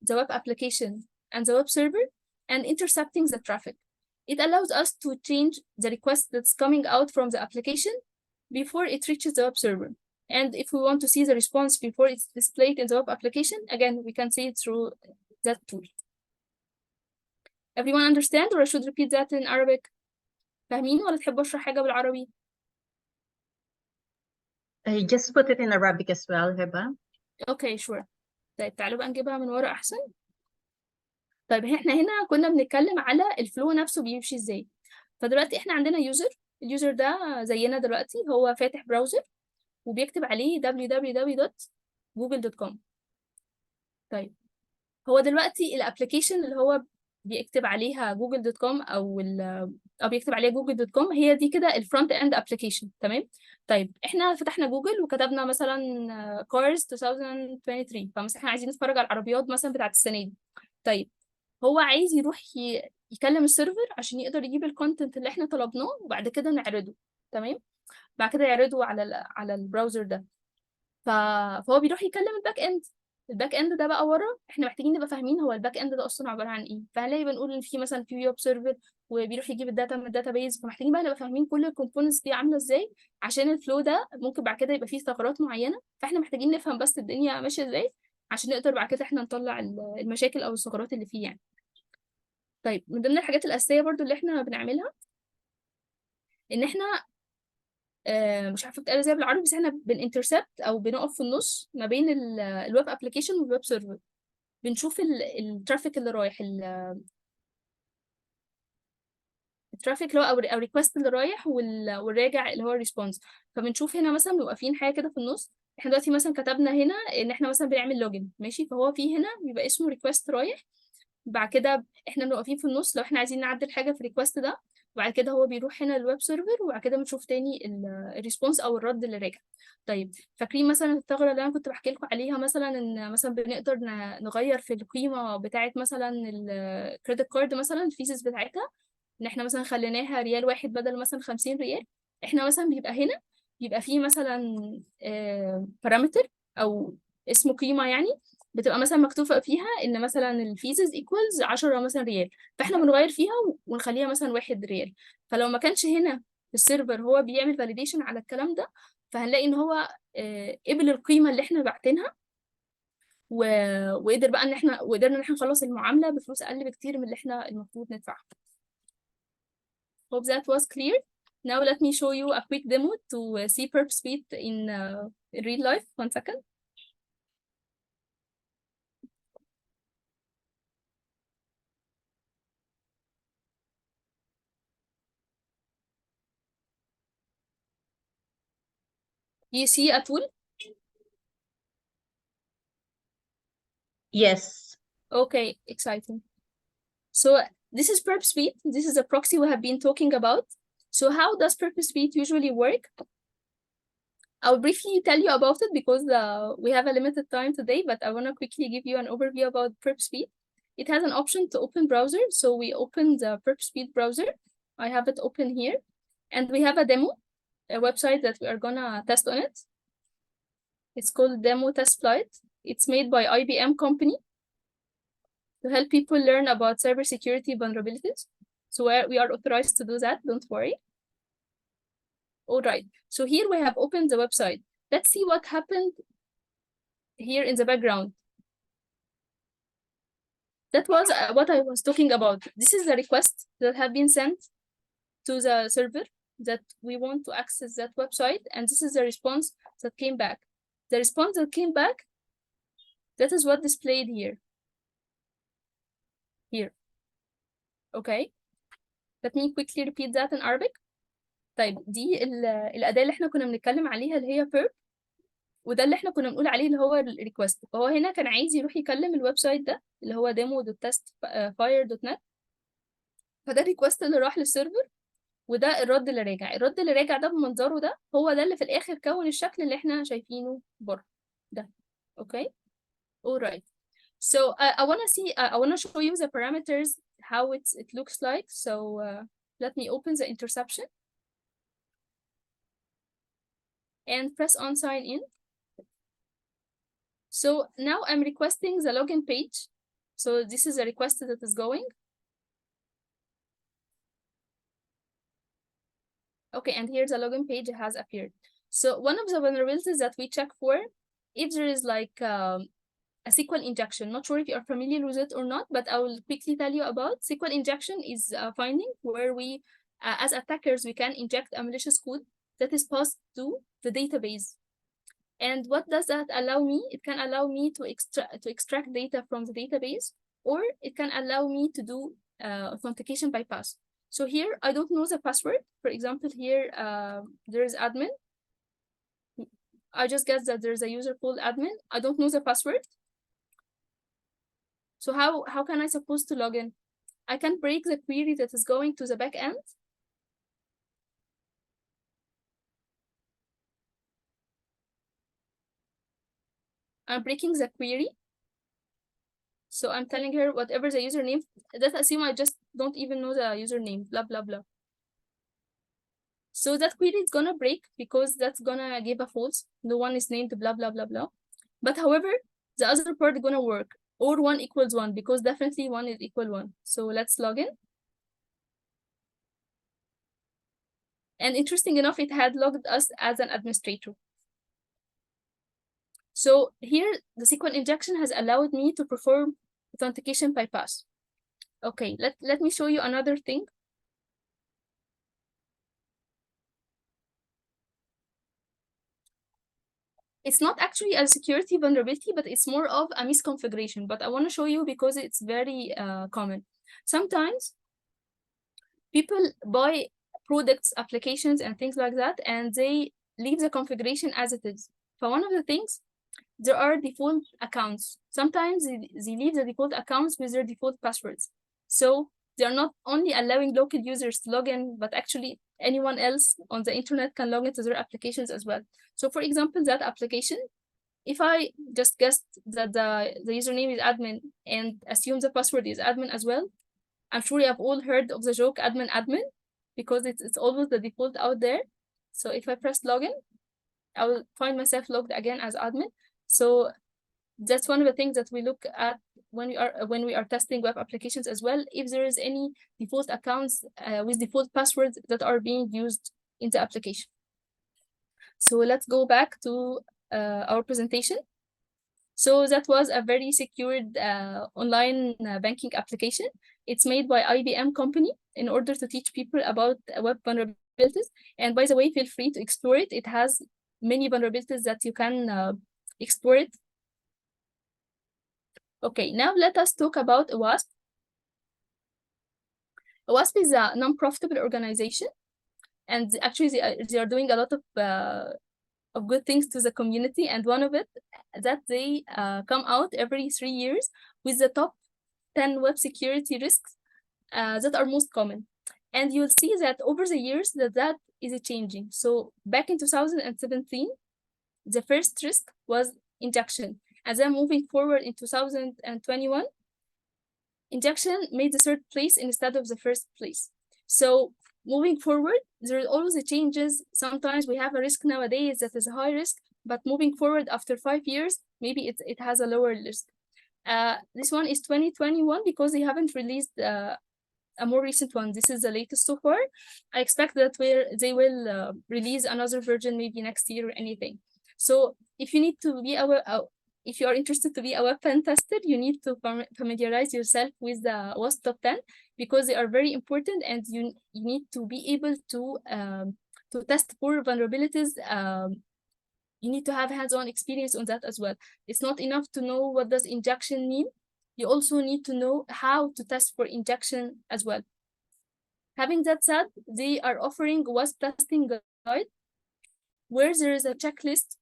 the web application and the web server and intercepting the traffic. It allows us to change the request that's coming out from the application before it reaches the web server. And if we want to see the response before it's displayed in the web application, again, we can see it through that tool. Everyone understand, or I should repeat that in Arabic? فاهمين ولا تحبوا أشرح حاجة بالعربي؟ Just put it in Arabic as well, Heba. Okay, sure. طيب تعالوا بقى نجيبها من ورا أحسن. طيب احنا هنا كنا بنتكلم على الفلو نفسه بيمشي ازاي. فدلوقتي احنا عندنا يوزر، اليوزر ده زينا دلوقتي هو فاتح براوزر وبيكتب عليه www.google.com. طيب هو دلوقتي الابلكيشن اللي هو بيكتب عليها google.com او بيكتب عليها google.com هي دي كده الفرونت اند ابلكيشن، تمام. طيب احنا فتحنا جوجل وكتبنا مثلا cars 2023، فمثلا احنا عايزين نتفرج على العربيات مثلا بتاعت السنه دي. طيب هو عايز يروح يكلم السيرفر عشان يقدر يجيب الكونتنت اللي احنا طلبناه وبعد كده نعرضه، تمام. بعد كده يعرضه على البراوزر ده. فهو بيروح يكلم الباك اند. الباك اند ده بقى ورا احنا محتاجين نبقى فاهمين هو الباك اند ده اصلا عباره عن ايه. فهنلاقي بنقول ان في مثلا في ويب سيرفر وبيروح يجيب الداتا من الداتابيز، فمحتاجين بقى نبقى فاهمين كل الكومبوننتس دي عامله ازاي عشان الفلو ده ممكن بعد كده يبقى فيه ثغرات معينه، فاحنا محتاجين نفهم بس الدنيا ماشيه ازاي عشان نقدر بعد كده احنا نطلع المشاكل او الثغرات اللي فيه يعني. طيب من ضمن الحاجات الاساسيه برضو اللي احنا بنعملها ان احنا مش عارفه بتقال ازاي بالعربي، بس احنا بنintercept او بنقف في النص ما بين الويب ابلكيشن والويب سيرفر. بنشوف الترافيك اللي رايح، الترافيك اللي هو او ريكوست اللي رايح والراجع اللي هو الريسبونس. فبنشوف هنا مثلا بيبقى فين حاجه كده في النص. احنا دلوقتي مثلا كتبنا هنا ان احنا مثلا بنعمل لوجن، ماشي، فهو في هنا بيبقى اسمه ريكوست رايح. بعد كده احنا بنبقى واقفين في النص لو احنا عايزين نعدل حاجه في الريكوست ده، وبعد كده هو بيروح هنا للويب سيرفر، وبعد كده بنشوف تاني الريسبونس او الرد اللي راجع. طيب فاكرين مثلا الثغره اللي انا كنت بحكي لكم عليها، مثلا ان مثلا بنقدر نغير في القيمه بتاعه مثلا الكريدت كارد، مثلا الفيزز بتاعتها، ان احنا مثلا خليناها ريال واحد بدل مثلا 50 ريال. احنا مثلا بيبقى هنا بيبقى فيه مثلا بارامتر او اسمه قيمه يعني، بتبقى مثلا مكتوبه فيها ان مثلا الفيزز ايكوالز 10 مثلا ريال، فاحنا بنغير فيها ونخليها مثلا 1 ريال. فلو ما كانش هنا في السيرفر هو بيعمل فاليديشن على الكلام ده، فهنلاقي ان هو قبل القيمه اللي احنا باعتينها، وقدر بقى ان احنا وقدرنا ان احنا نخلص المعامله بفلوس اقل بكتير من اللي احنا المفروض ندفعها. Hope that was clear. Now let me show you a quick demo to see Perp Suite in real life. 1 second. You see a tool? Yes. Okay, exciting. So this is Perp Suite. This is a proxy we have been talking about. So how does Perp Suite usually work? I'll briefly tell you about it because we have a limited time today, but I want to quickly give you an overview about Perp Suite. It has an option to open browser. So we open the Perp Suite browser. I have it open here. And we have a demo, a website that we are gonna test on it. It's called Demo Test Flight. It's made by IBM company to help people learn about cybersecurity vulnerabilities. So we are authorized to do that, don't worry. All right, so here we have opened the website. Let's see what happened here in the background. That was what I was talking about. This is the request that have been sent to the server that we want to access that website, and this is the response that came back. The response that came back, that is what displayed here. Here. Okay. Let me quickly repeat that in Arabic. طيب دي الأداة اللي احنا كنا بنتكلم عليها اللي هي perp، وده اللي احنا كنا بنقول عليه اللي هو الريكوست. فهو هنا كان عايز يروح يكلم الويب سايت ده اللي هو demo.testfire.net، فده الريكوست اللي راح للسيرفر، وده الرد اللي راجع. الرد اللي راجع ده بمنظره ده هو ده اللي في الآخر كون الشكل اللي احنا شايفينه بره ده. Okay. All right. So I want to see, I want to show you the parameters, how it looks like. So let me open the interception and press on sign in. So now I'm requesting the login page. So this is a request that is going. Okay, and here's a login page has appeared. So one of the vulnerabilities that we check for, if there is like a SQL injection. Not sure if you are familiar with it or not, but I will quickly tell you about. SQL injection is a finding where we, as attackers, we can inject a malicious code that is passed to the database. And what does that allow me? It can allow me to extract data from the database, or it can allow me to do authentication bypass. So here, I don't know the password. For example, here, there is admin. I just guess that there's a user called admin. I don't know the password. So how can I supposed to log in? I can break the query that is going to the back end. I'm breaking the query. So I'm telling her whatever the username, let's assume I just don't even know the username, blah, blah, blah. So that query is gonna break because that's gonna give a false. No one is named blah, blah, blah, blah. But however, the other part is gonna work, or 1 equals 1, because definitely 1 is equal 1. So let's log in. And interesting enough, it had logged us as an administrator. So here, the SQL injection has allowed me to perform authentication bypass. Okay, let me show you another thing. It's not actually a security vulnerability, but it's more of a misconfiguration. But I want to show you because it's very common. Sometimes people buy products, applications, and things like that, and they leave the configuration as it is. So one of the things, there are default accounts. Sometimes they leave the default accounts with their default passwords. So they are not only allowing local users to log in, but actually anyone else on the internet can log into their applications as well. So for example, that application, if I just guessed that the username is admin and assume the password is admin as well, I'm sure you have all heard of the joke admin, because it's always the default out there. So if I press login, I will find myself logged again as admin. So that's one of the things that we look at when we are testing web applications as well, if there is any default accounts with default passwords that are being used in the application. So let's go back to our presentation. So that was a very secured online banking application. It's made by IBM company in order to teach people about web vulnerabilities. And by the way, feel free to explore it. It has many vulnerabilities that you can explore it. Okay, now let us talk about WASP. WASP is a non-profitable organization, and actually they are doing a lot of good things to the community. And one of it that they come out every 3 years with the top 10 web security risks that are most common. And you'll see that over the years that is changing. So back in 2017, the first risk was injection. And then moving forward in 2021, injection made the third place instead of the first place. So moving forward, there are always changes. Sometimes we have a risk nowadays that is a high risk, but moving forward after 5 years, maybe it has a lower risk. This one is 2021 because they haven't released a more recent one. This is the latest so far. I expect that they will release another version maybe next year or anything. So if you need to be if you are interested to be a web pen tester, you need to familiarize yourself with the WASP top 10 because they are very important, and you need to be able to test for vulnerabilities. You need to have hands-on experience on that as well. It's not enough to know what does injection mean. You also need to know how to test for injection as well. Having that said, they are offering WASP testing guide where there is a checklist,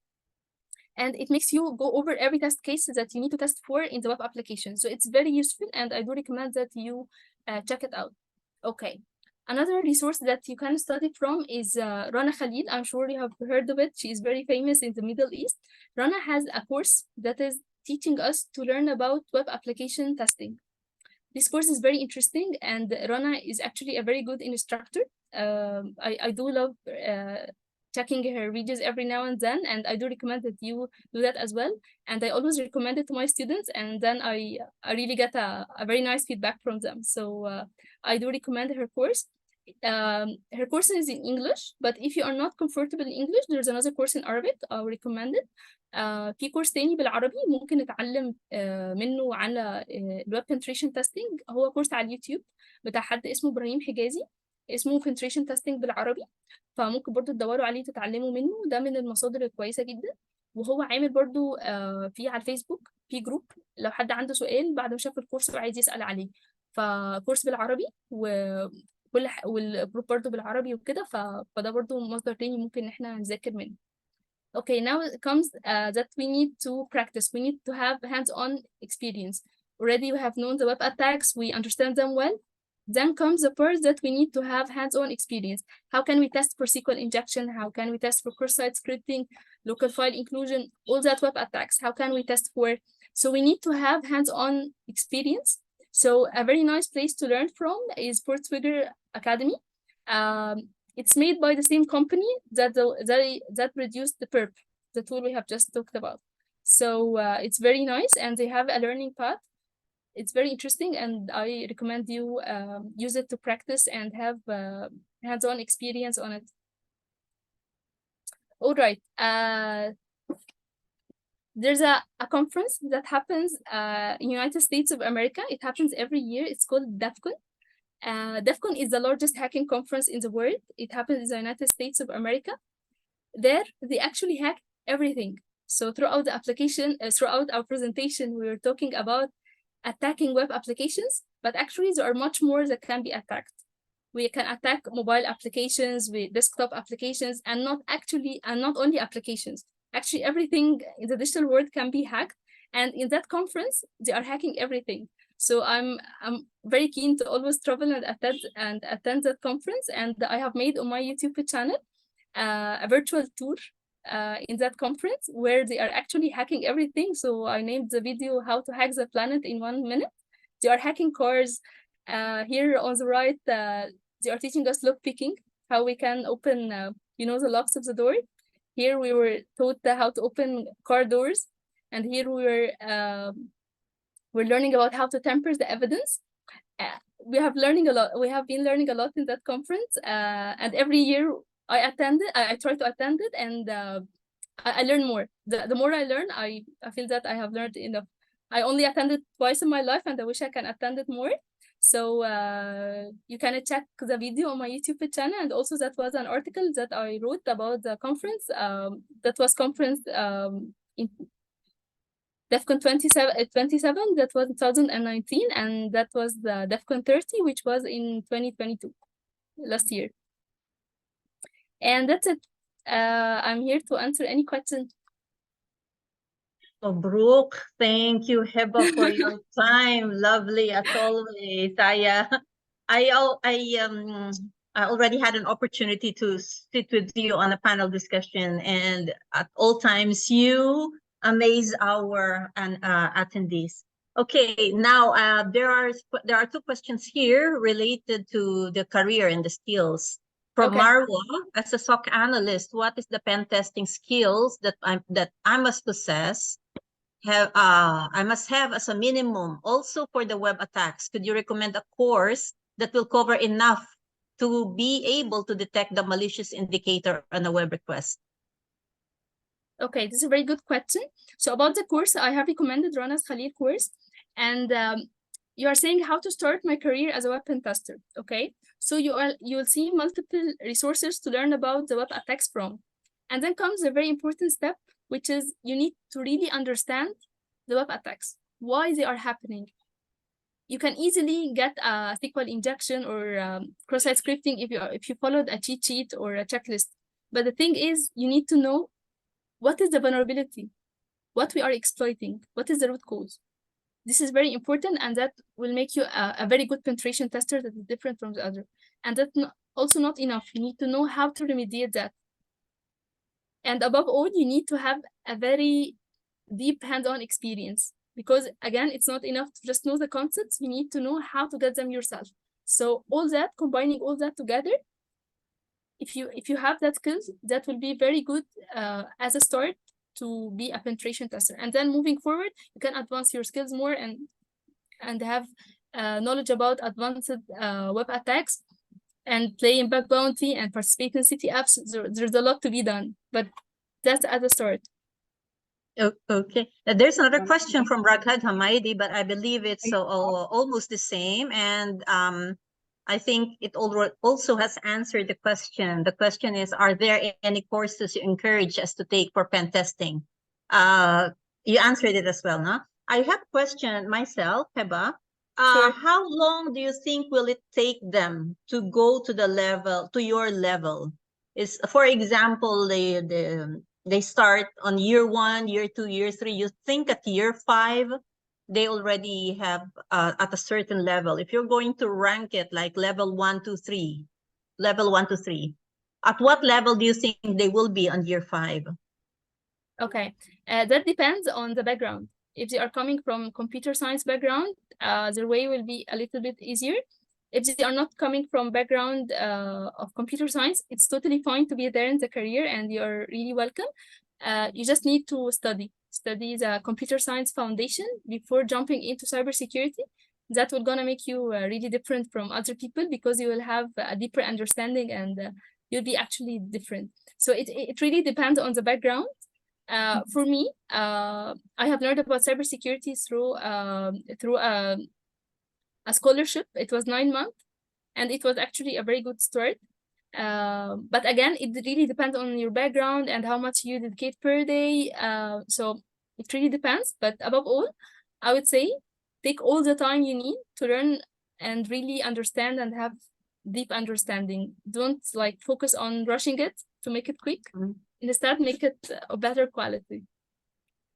and it makes you go over every test case that you need to test for in the web application. So it's very useful, and I do recommend that you check it out. Okay. Another resource that you can study from is Rana Khalil. I'm sure you have heard of it. She is very famous in the Middle East. Rana has a course that is teaching us to learn about web application testing. This course is very interesting, and Rana is actually a very good instructor. I do love checking her videos every now and then, and I do recommend that you do that as well. And I always recommend it to my students, and then I really get a very nice feedback from them. So I do recommend her course. Her course is in English, but if you are not comfortable in English, there's another course in Arabic. I would recommend it. في كورس تاني بالعربي ممكن نتعلم منه على الويب penetration testing. هو كورس على اليوتيوب بتاع حد اسمه إبراهيم حجازي، اسمه penetration testing بالعربي، فممكن برضو تدوروا عليه تتعلموا منه. ده من المصادر الكويسة جدا. وهو عامل برضو في على الفيسبوك في جروب لو حد عنده سؤال بعد ما شاف الكورس وعايز يسأل عليه، فكورس بالعربي والجروب برضو بالعربي وكده. فده برضو مصدر تاني ممكن احنا نذاكر منه. Okay, now it comes that we need to practice. We need to have hands-on experience. Already we have known the web attacks, we understand them well. Then comes the part that we need to have hands-on experience. How can we test for SQL injection? How can we test for cross-site scripting, local file inclusion, all that web attacks? How can we test for? So we need to have hands-on experience. So a very nice place to learn from is Portswigger Academy. It's made by the same company that produced the PERP, the tool we have just talked about. So it's very nice, and they have a learning path. It's very interesting, and I recommend you use it to practice and have hands-on experience on it. All right. There's a conference that happens in United States of America. It happens every year. It's called DEFCON. DEFCON is the largest hacking conference in the world. It happens in the United States of America. There, they actually hack everything. So throughout the application, throughout our presentation, we were talking about attacking web applications, but actually there are much more that can be attacked. We can attack mobile applications, with desktop applications, and not only applications. Actually, everything in the digital world can be hacked. And in that conference, they are hacking everything. So I'm very keen to always travel and attend that conference. And I have made on my YouTube channel a virtual tour in that conference where they are actually hacking everything. So I named the video "How to Hack the Planet in 1 Minute." They are hacking cars. Here on the right, they are teaching us lock picking, how we can open, the locks of the door. Here we were taught how to open car doors, and here we're learning about how to tamper the evidence. We have been learning a lot in that conference, and every year I try to attend it, and I learn more. The more I learn, I feel that I have learned enough. I only attended twice in my life, and I wish I can attend it more. So you can check the video on my YouTube channel, and also that was an article that I wrote about the conference. That was conference in DEFCON 27, that was in 2019, and that was the DEFCON 30, which was in 2022, last year. And that's it. I'm here to answer any questions. So, Brooke, thank you, Heba, for your time. Lovely as always. I already had an opportunity to sit with you on a panel discussion, and at all times you amaze our attendees. Okay, now there are two questions here related to the career and the skills. From Arwa, as a SOC analyst, what is the pen testing skills that I must possess? I must have as a minimum. Also for the web attacks, could you recommend a course that will cover enough to be able to detect the malicious indicator on a web request? Okay, this is a very good question. So about the course, I have recommended Rana's Khalil course, and you are saying how to start my career as a web pen tester. Okay, so you will see multiple resources to learn about the web attacks from, and then comes a very important step, which is you need to really understand the web attacks, why they are happening. You can easily get a SQL injection or cross-site scripting if you followed a cheat sheet or a checklist. But the thing is, you need to know what is the vulnerability, what we are exploiting, what is the root cause. This is very important, and that will make you a very good penetration tester that is different from the other. And that's also not enough. You need to know how to remediate that. And above all, you need to have a very deep hands-on experience, because again, it's not enough to just know the concepts. You need to know how to get them yourself. So all that, combining all that together, if you have that skills, that will be very good as a start to be a penetration tester. And then moving forward, you can advance your skills more and have knowledge about advanced web attacks and play in bug bounty and participate in city apps. There's a lot to be done, but that's at the start. Okay, there's another question from Raghad Hamaidi, but I believe it's almost the same, and I think it also has answered the question. The question is, are there any courses you encourage us to take for pen testing? You answered it as well, no? I have a question myself, Heba. Sure. How long do you think will it take them to go to your level? Is, for example, they start on year 1, year 2, year 3. You think at year 5, they already have at a certain level. If you're going to rank it like level 1 to 3, at what level do you think they will be on year 5? Okay, that depends on the background. If they are coming from computer science background, their way will be a little bit easier. If they are not coming from background of computer science, it's totally fine to be there in the career, and you're really welcome. You just need to study the computer science foundation before jumping into cybersecurity. That will gonna make you really different from other people, because you will have a deeper understanding, and you'll be actually different. So it really depends on the background. For me, I have learned about cybersecurity through a scholarship. It was 9 months, and it was actually a very good start. But again, it really depends on your background and how much you dedicate per day. So it really depends. But above all, I would say take all the time you need to learn and really understand and have deep understanding. Don't like focus on rushing it to make it quick. Instead, make it a better quality.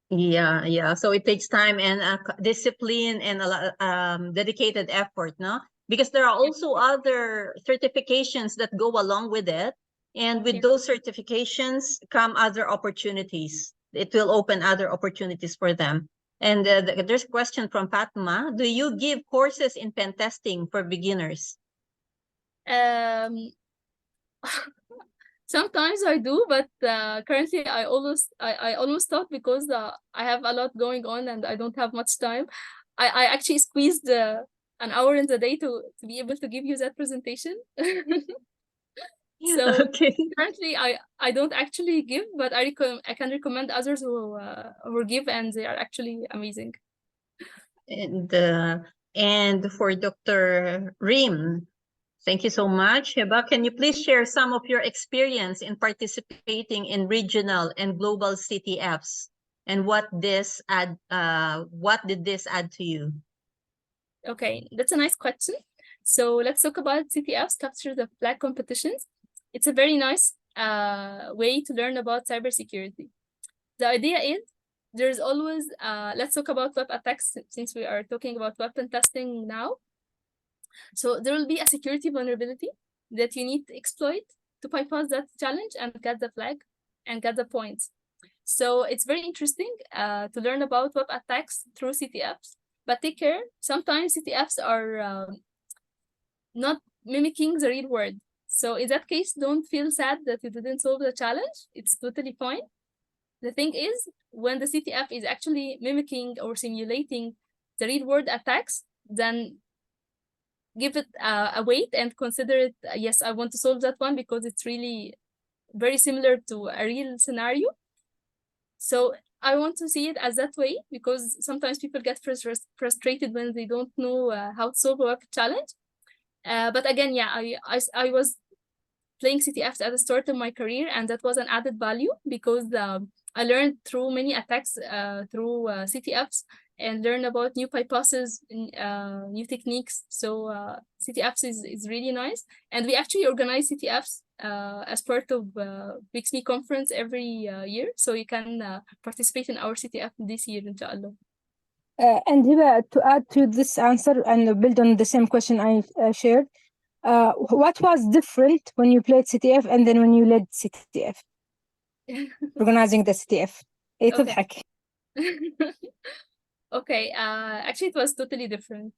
Yeah. So it takes time and discipline and a lot dedicated effort, no? Because there are also other certifications that go along with it. And with those certifications come other opportunities. It will open other opportunities for them. And there's a question from Fatma. Do you give courses in pen testing for beginners? Sometimes I do, but currently I almost stop because I have a lot going on and I don't have much time. I actually squeezed an hour in the day to be able to give you that presentation. So currently I don't actually give, but I can recommend others who give, and they are actually amazing. And for Dr. Reem, thank you so much. Heba, can you please share some of your experience in participating in regional and global CTFs, and what did this add to you? Okay, that's a nice question. So let's talk about CTFs, capture the flag competitions. It's a very nice way to learn about cybersecurity. The idea is there's always, let's talk about web attacks since we are talking about weapon testing now. So there will be a security vulnerability that you need to exploit to bypass that challenge and get the flag and get the points. So it's very interesting to learn about web attacks through CTFs, but take care. Sometimes CTFs are not mimicking the real world. So in that case, don't feel sad that you didn't solve the challenge. It's totally fine. The thing is, when the CTF is actually mimicking or simulating the real world attacks, then give it a weight and consider it, yes, I want to solve that one because it's really very similar to a real scenario. So I want to see it as that way because sometimes people get frustrated when they don't know how to solve a web challenge. But again, yeah, I was playing CTFs at the start of my career, and that was an added value because I learned through many attacks through CTFs and learn about new bypasses, new techniques. So CTFs is really nice. And we actually organize CTFs as part of WiCSME conference every year. So you can participate in our CTF this year, inshallah. And Heba, to add to this answer and build on the same question I shared, what was different when you played CTF and then when you led CTF? Organizing the CTF. Okay. Okay, actually it was totally different.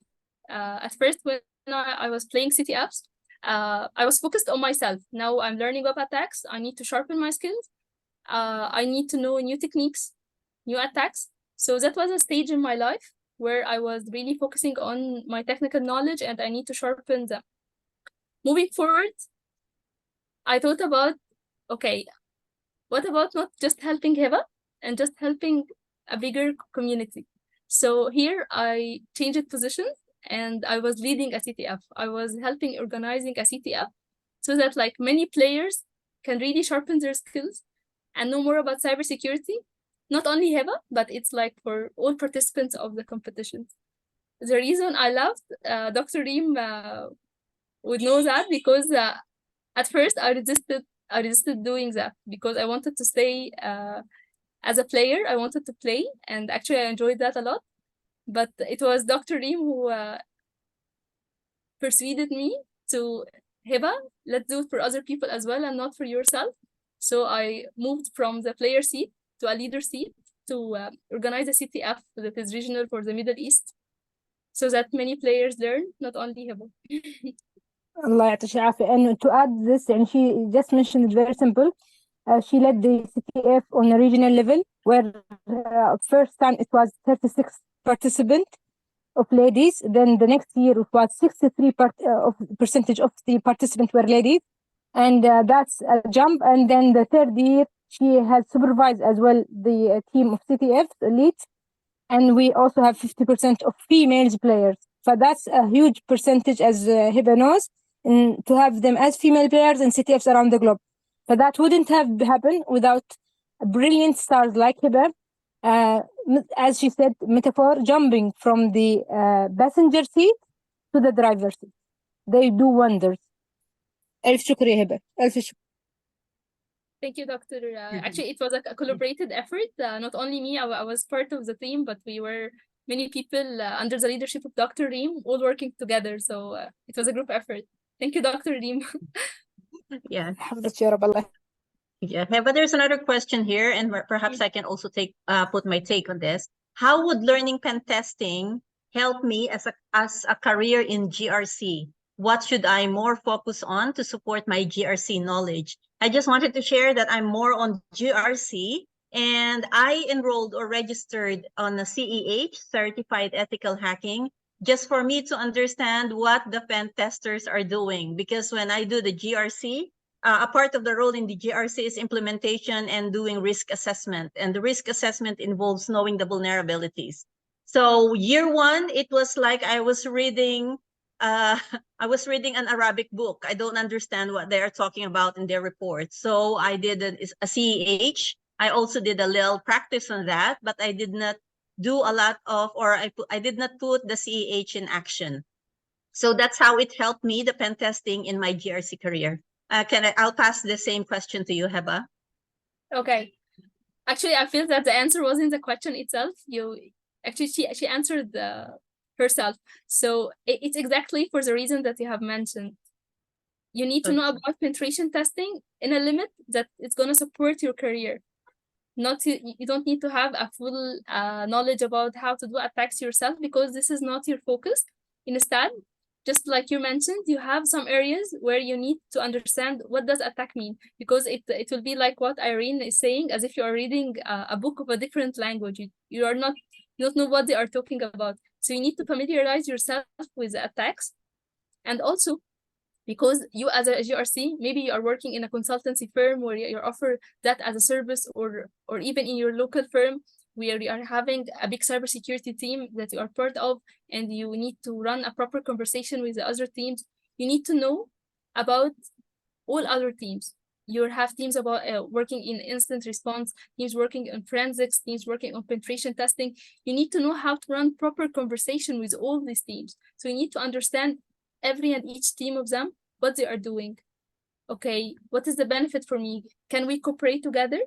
At first when I was playing CTFs, I was focused on myself. Now I'm learning web attacks. I need to sharpen my skills. I need to know new techniques, new attacks. So that was a stage in my life where I was really focusing on my technical knowledge and I need to sharpen them. Moving forward, I thought about, okay, what about not just helping Heba and just helping a bigger community? So here I changed positions and I was leading a CTF. I was helping organizing a CTF so that like many players can really sharpen their skills and know more about cybersecurity. Not only Heba, but it's like for all participants of the competitions. The reason I loved Dr. Reem would know that because at first I resisted doing that because I wanted to stay as a player. I wanted to play, and actually I enjoyed that a lot. But it was Dr. Reem who persuaded me to, Heba, let's do it for other people as well and not for yourself. So I moved from the player seat to a leader seat to organize a CTF that is regional for the Middle East so that many players learn, not only Heba. Allah يعطيك العافية. And to add this, and she just mentioned it very simple. She led the CTF on a regional level where first time it was 36 participants of ladies. Then the next year it was 63% of the participants were ladies. And that's a jump. And then the third year, she has supervised as well the team of CTF elites. And we also have 50% of female players. So that's a huge percentage, as Heba knows. to have them as female players in CTFs around the globe. But that wouldn't have happened without brilliant stars like Heba, as she said, metaphor, jumping from the passenger seat to the driver's seat. They do wonders. ألف شكر يا هبة. ألف شكر. Thank you, Doctor. Actually, it was a collaborated effort. Not only me, I was part of the team, but we were many people under the leadership of Dr. Reem, all working together. So it was a group effort. Thank you, Dr. Reem. Yeah. حفظك يا رب الله. Yeah, but there's another question here, and perhaps I can also put my take on this. How would learning pen testing help me as a career in GRC? What should I more focus on to support my GRC knowledge? I just wanted to share that I'm more on GRC, and I enrolled or registered on a CEH, Certified Ethical Hacking, just for me to understand what the pen testers are doing. Because when I do the GRC, a part of the role in the GRC is implementation and doing risk assessment. And the risk assessment involves knowing the vulnerabilities. So year one, it was like I was reading an Arabic book. I don't understand what they are talking about in their report. So I did a CEH. I also did a little practice on that, but I did not do a lot of, or I did not put the CEH in action. So that's how it helped me, the pen testing, in my GRC career. I'll pass the same question to you, Heba. Okay. Actually, I feel that the answer was in the question itself. She answered herself. So it's exactly for the reason that you have mentioned. You need to know about penetration testing in a limit that it's going to support your career. You don't need to have a full knowledge about how to do attacks yourself, because this is not your focus. Instead, just like you mentioned, you have some areas where you need to understand what does attack mean, because it will be like what Irene is saying, as if you are reading a book of a different language. You don't know what they are talking about. So you need to familiarize yourself with the attacks. And also, because you as a GRC, maybe you are working in a consultancy firm where you offer that as a service, or even in your local firm where you are having a big cybersecurity team that you are part of, and you need to run a proper conversation with the other teams. You need to know about all other teams. You have teams about working in instant response, teams working on forensics, teams working on penetration testing. You need to know how to run proper conversation with all these teams. So you need to understand every and each team of them, what they are doing. Okay, what is the benefit for me? Can we cooperate together?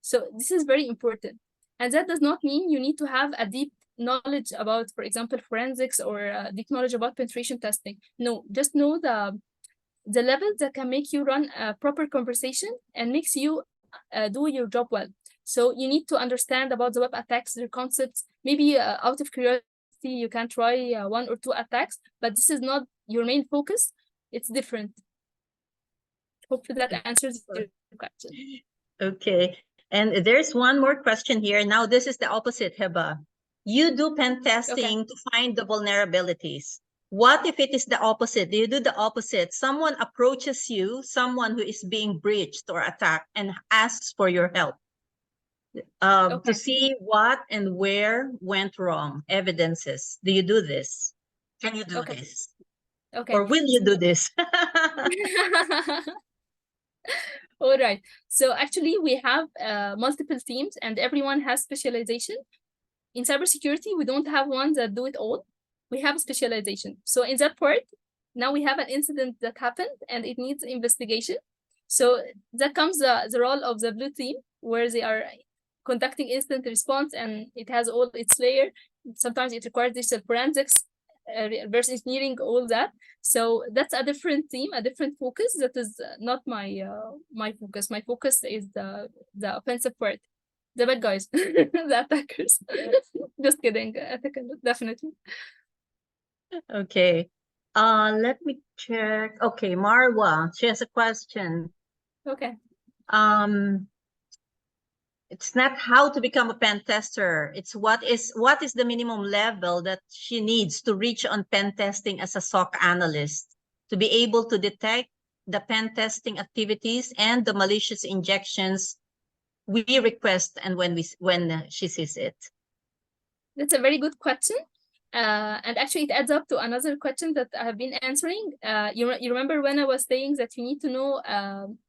So this is very important. And that does not mean you need to have a deep knowledge about, for example, forensics, or deep knowledge about penetration testing. No, just know the level that can make you run a proper conversation and makes you do your job well. So you need to understand about the web attacks, their concepts. Maybe out of curiosity, you can try 1 or 2 attacks, but this is not your main focus. It's different. Hopefully that answers your question. Okay. And there's one more question here. Now, this is the opposite, Heba. You do pen testing to find the vulnerabilities. What if it is the opposite? Do you do the opposite? Someone approaches you, someone who is being breached or attacked, and asks for your help to see what and where went wrong, evidences. Do you do this? Can you do this? Okay. Or will you do this? All right. So actually, we have multiple teams, and everyone has specialization. In cybersecurity, we don't have ones that do it all. We have specialization. So in that part, now we have an incident that happened and it needs investigation. So that comes the role of the blue team, where they are conducting instant response, and it has all its layer. Sometimes it requires digital forensics, reverse engineering, all that. So that's a different team, a different focus. That is not my focus. My focus is the offensive part, the bad guys, the attackers. Just kidding. Definitely. Okay. Let me check. Okay, Marwa, she has a question. Okay. It's not how to become a pen tester. It's what is the minimum level that she needs to reach on pen testing as a SOC analyst to be able to detect the pen testing activities and the malicious injections we request and when she sees it. That's a very good question. And actually, it adds up to another question that I have been answering. You remember when I was saying that you need to know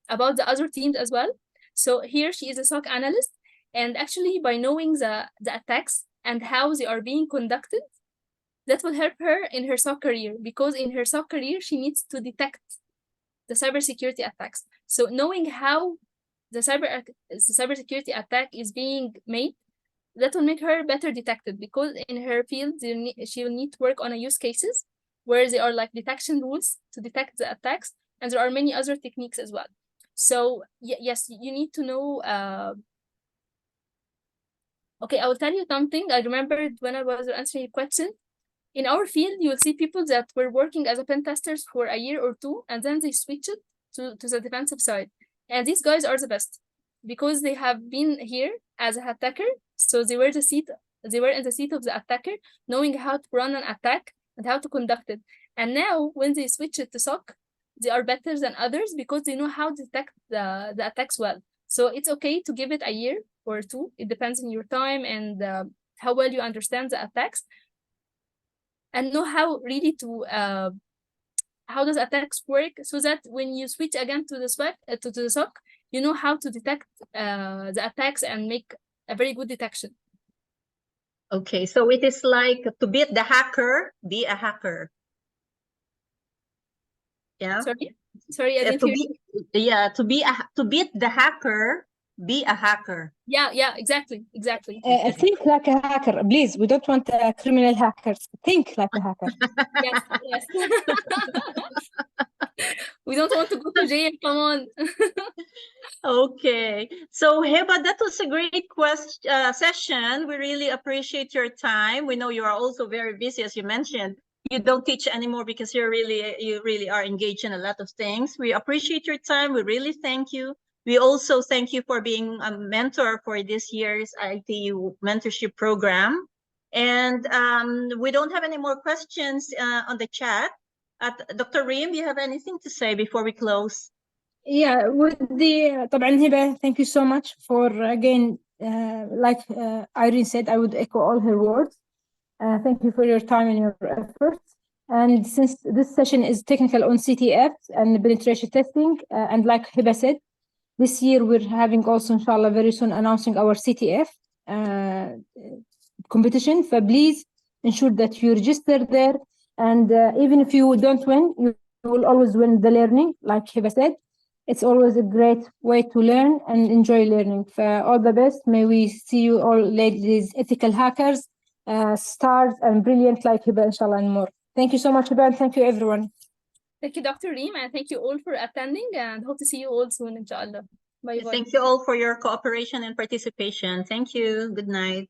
about the other teams as well? So here she is a SOC analyst, and actually by knowing the attacks and how they are being conducted, that will help her in her SOC career, because in her SOC career, she needs to detect the cybersecurity attacks. So knowing how the cybersecurity attack is being made, that will make her better detected, because in her field, she will need to work on a use cases where there are like detection rules to detect the attacks, and there are many other techniques as well. So yes, you need to know. Okay, I will tell you something. I remembered when I was answering a question. In our field, you will see people that were working as a pen testers for a year or two, and then they switch it to the defensive side. And these guys are the best, because they have been here as an attacker. So they were in the seat of the attacker, knowing how to run an attack and how to conduct it. And now when they switch it to SOC, they are better than others because they know how to detect the attacks well. So it's okay to give it a year or two. It depends on your time and how well you understand the attacks, and know how really to how does attacks work, so that when you switch again to the SOC, you know how to detect the attacks and make a very good detection. Okay, so it is like to beat the hacker, be a hacker. Yeah. Sorry, I didn't hear you. Yeah, to beat the hacker, be a hacker. Yeah, exactly. Think like a hacker, please. We don't want criminal hackers. Think like a hacker. Yes. We don't want to go to jail. Come on. Okay, so Heba, that was a great session. We really appreciate your time. We know you are also very busy, as you mentioned. You don't teach anymore because you really are engaged in a lot of things. We appreciate your time. We really thank you. We also thank you for being a mentor for this year's ITU mentorship program. And we don't have any more questions on the chat. Dr. Reem, do you have anything to say before we close? Yeah, طبعا Heba, thank you so much for again, like Irene said, I would echo all her words. Thank you for your time and your efforts. And since this session is technical on CTF and penetration testing, and like Heba said, this year we're having also, inshallah, very soon announcing our CTF competition. So please ensure that you register there. And even if you don't win, you will always win the learning, like Heba said. It's always a great way to learn and enjoy learning. All the best. May we see you all, ladies, ethical hackers, stars, and brilliant like Heba, inshallah, and more. Thank you so much, Heba, and thank you, everyone. Thank you, Dr. Reem, and thank you all for attending, and hope to see you all soon, inshallah. Bye-bye. Thank you all for your cooperation and participation. Thank you. Good night.